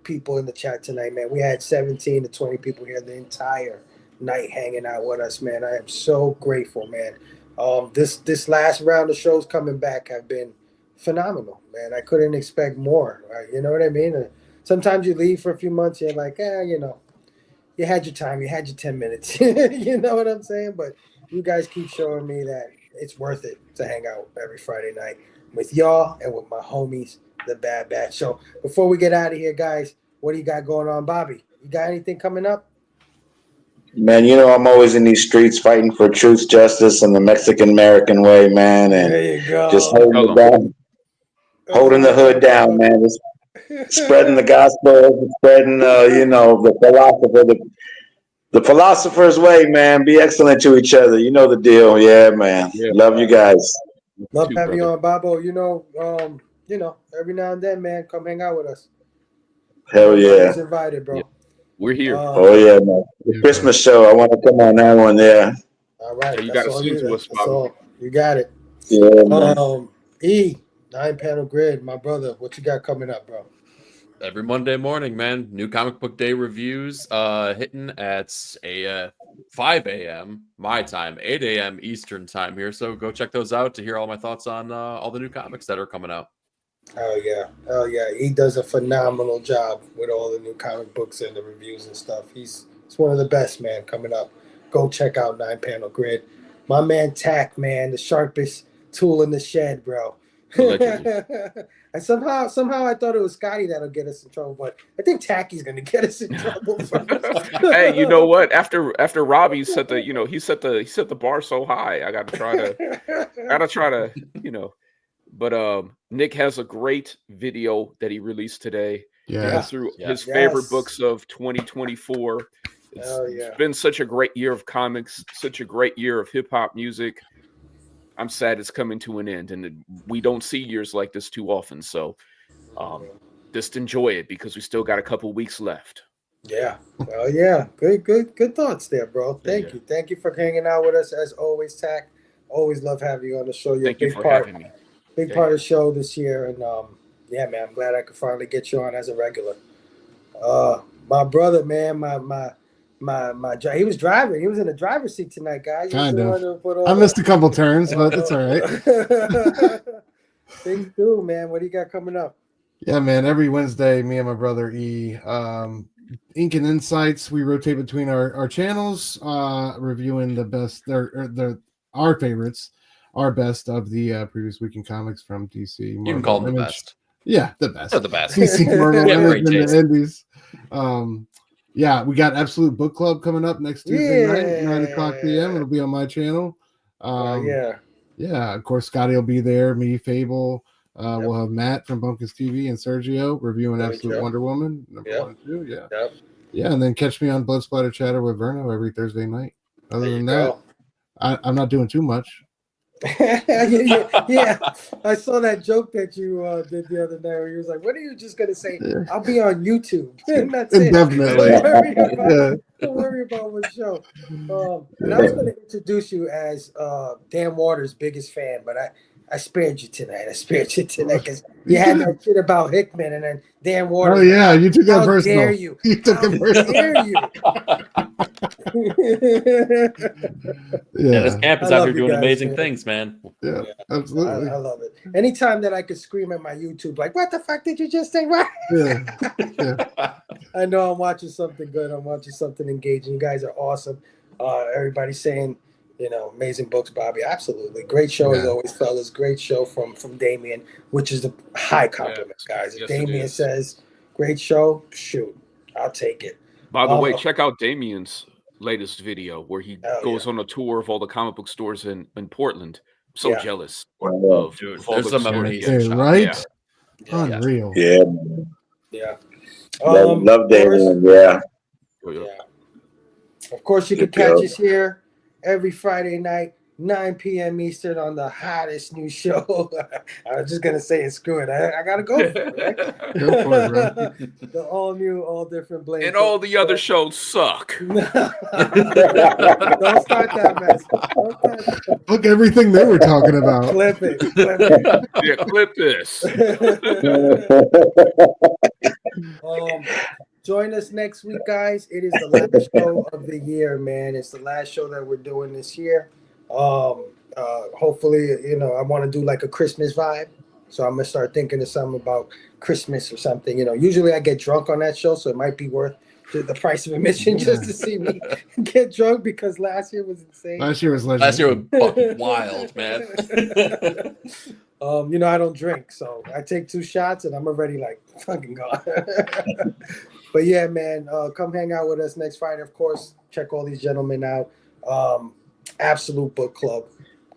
people in the chat tonight, man. We had 17 to 20 people here the entire night hanging out with us, man. I am so grateful, man. This last round of shows coming back have been phenomenal, man. I couldn't expect more. Right? You know what I mean? Sometimes you leave for a few months, you're like, you had your time, you had your 10 minutes. You know what I'm saying? But you guys keep showing me that it's worth it to hang out every Friday night with y'all and with my homies, the Bad Batch. So before we get out of here, guys, what do you got going on, Bobby? You got anything coming up? Man, I'm always in these streets fighting for truth, justice, and the Mexican-American way, man. And there you go. Just holding it down, holding the hood down, man. Spreading the gospel, spreading, the philosopher's way, man. Be excellent to each other. You know the deal. Yeah, man. Yeah, Love you guys. Love having you on, Bobo. Every now and then, man, come hang out with us. Hell yeah. Always invited, bro. Yeah. We're here. Oh yeah, man. The Christmas show. I want to come on that one. Yeah. All right. So you got to sing to us, Bobby. You got it. Yeah, man. 9-panel grid, my brother. What you got coming up, bro? Every Monday morning, man. New comic book day reviews hitting at 5 a.m. my time, 8 a.m. Eastern time here. So go check those out to hear all my thoughts on all the new comics that are coming out. Hell yeah. He does a phenomenal job with all the new comic books and the reviews and stuff. He's one of the best, man, coming up. Go check out 9-panel grid. My man Tack, man, the sharpest tool in the shed, bro. And somehow I thought it was Scotty that'll get us in trouble, but I think Taki's gonna get us in trouble first. Hey, you know what? After Robbie set the he set the bar so high, I gotta try to But Nick has a great video that he released today. Yeah, through his favorite books of 2024. It's been such a great year of comics, such a great year of hip hop music. I'm sad it's coming to an end, and we don't see years like this too often. So just enjoy it because we still got a couple weeks left. Yeah. Well, yeah. Good thoughts there, bro. Thank you. Thank you for hanging out with us as always, Tack. Always love having you on the show. You're a big part of the show this year. And man, I'm glad I could finally get you on as a regular. My brother, man, my he was driving. He was in the driver's seat tonight, guys. Kind of. I missed a couple turns, but it's all right. Things do, man. What do you got coming up? Yeah, man. Every Wednesday, me and my brother E, Ink and Insights, we rotate between our channels, reviewing the best, our favorites, our best of the previous week in comics from DC. You can call them the best. Yeah, the best. They're the best. DC Marvel and the Indies. Yeah, we got Absolute Book Club coming up next Tuesday night, 9:00 p.m. It'll be on my channel. Yeah, of course, Scotty will be there, me, Phable. We'll have Matt from Bumpkins TV and Sergio reviewing Absolute Wonder Woman, number 1 and 2. Yeah. Yeah, and then catch me on Blood Splatter Chatter with Verno every Thursday night. Other than that, I'm not doing too much. Yeah, I saw that joke that you did the other day where you was like, "What are you just gonna say? I'll be on YouTube." And that's it. Indefinitely. Don't worry about what show. And I was going to introduce you as Dan Waters' biggest fan, but I spared you tonight. Because you had that shit about Hickman, and then Dan Waters. Oh yeah, you took that How personal. dare you? You took How it personal. dare you? Yeah, this camp is out here doing guys, amazing man. things, man. Yeah, absolutely. I love it. Anytime that I could scream at my YouTube, like, "What the fuck did you just say?" What? Yeah. I know I'm watching something good. I'm watching something engaging. You guys are awesome. Everybody's saying, amazing books, Bobby. Absolutely. Great show as always, fellas. Great show from Damien, which is a high compliment, guys. If Damien says, great show, shoot, I'll take it. By the way, check out Damien's latest video where he goes on a tour of all the comic book stores in Portland. So jealous of all there's some amazing shots. Right? Yeah. Unreal. Yeah. Love Damien, yeah. Of course, you can catch us here every Friday night, 9 p.m. Eastern on the hottest new show. I was just going to say it, screw it. I got to go for it, right? Go for it, bro. The all new, all different Blade. And all the other shows suck. Don't start that mess. Look, everything they were talking about. Clip it. Yeah, clip this. Join us next week, guys. It is the last show of the year, man. It's the last show that we're doing this year. Hopefully, I want to do like a Christmas vibe. So I'm going to start thinking of something about Christmas or something. Usually I get drunk on that show, so it might be worth the price of admission just to see me get drunk, because last year was insane. Last year was legendary. Last year was fucking wild, man. I don't drink, so I take 2 shots and I'm already like fucking gone. But yeah, man, come hang out with us next Friday. Of course, check all these gentlemen out. Absolute Book Club,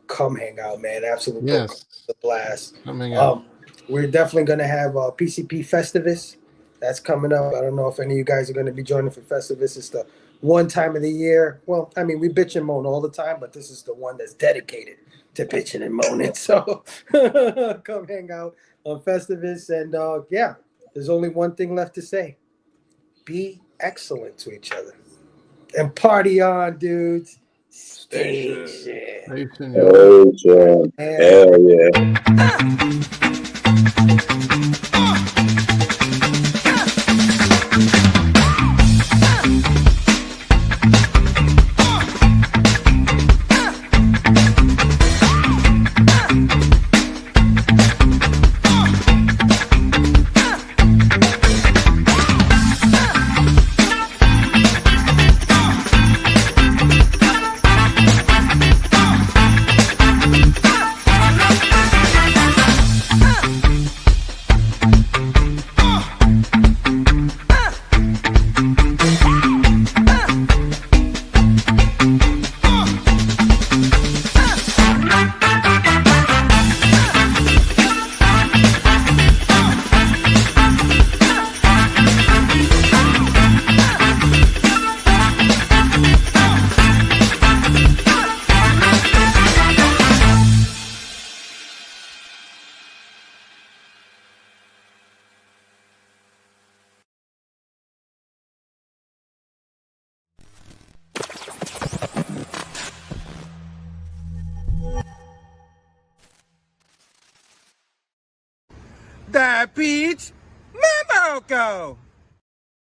come hang out, man. Absolute Book Club, the blast. Come hang out. We're definitely gonna have PCP Festivus. That's coming up. I don't know if any of you guys are going to be joining for Festivus. It's the one time of the year. Well, I mean, we bitch and moan all the time, but this is the one that's dedicated to bitching and moaning. So come hang out on Festivus. And there's only one thing left to say. Be excellent to each other. And party on, dudes. Station. Hell yeah. The Peach Mamoko.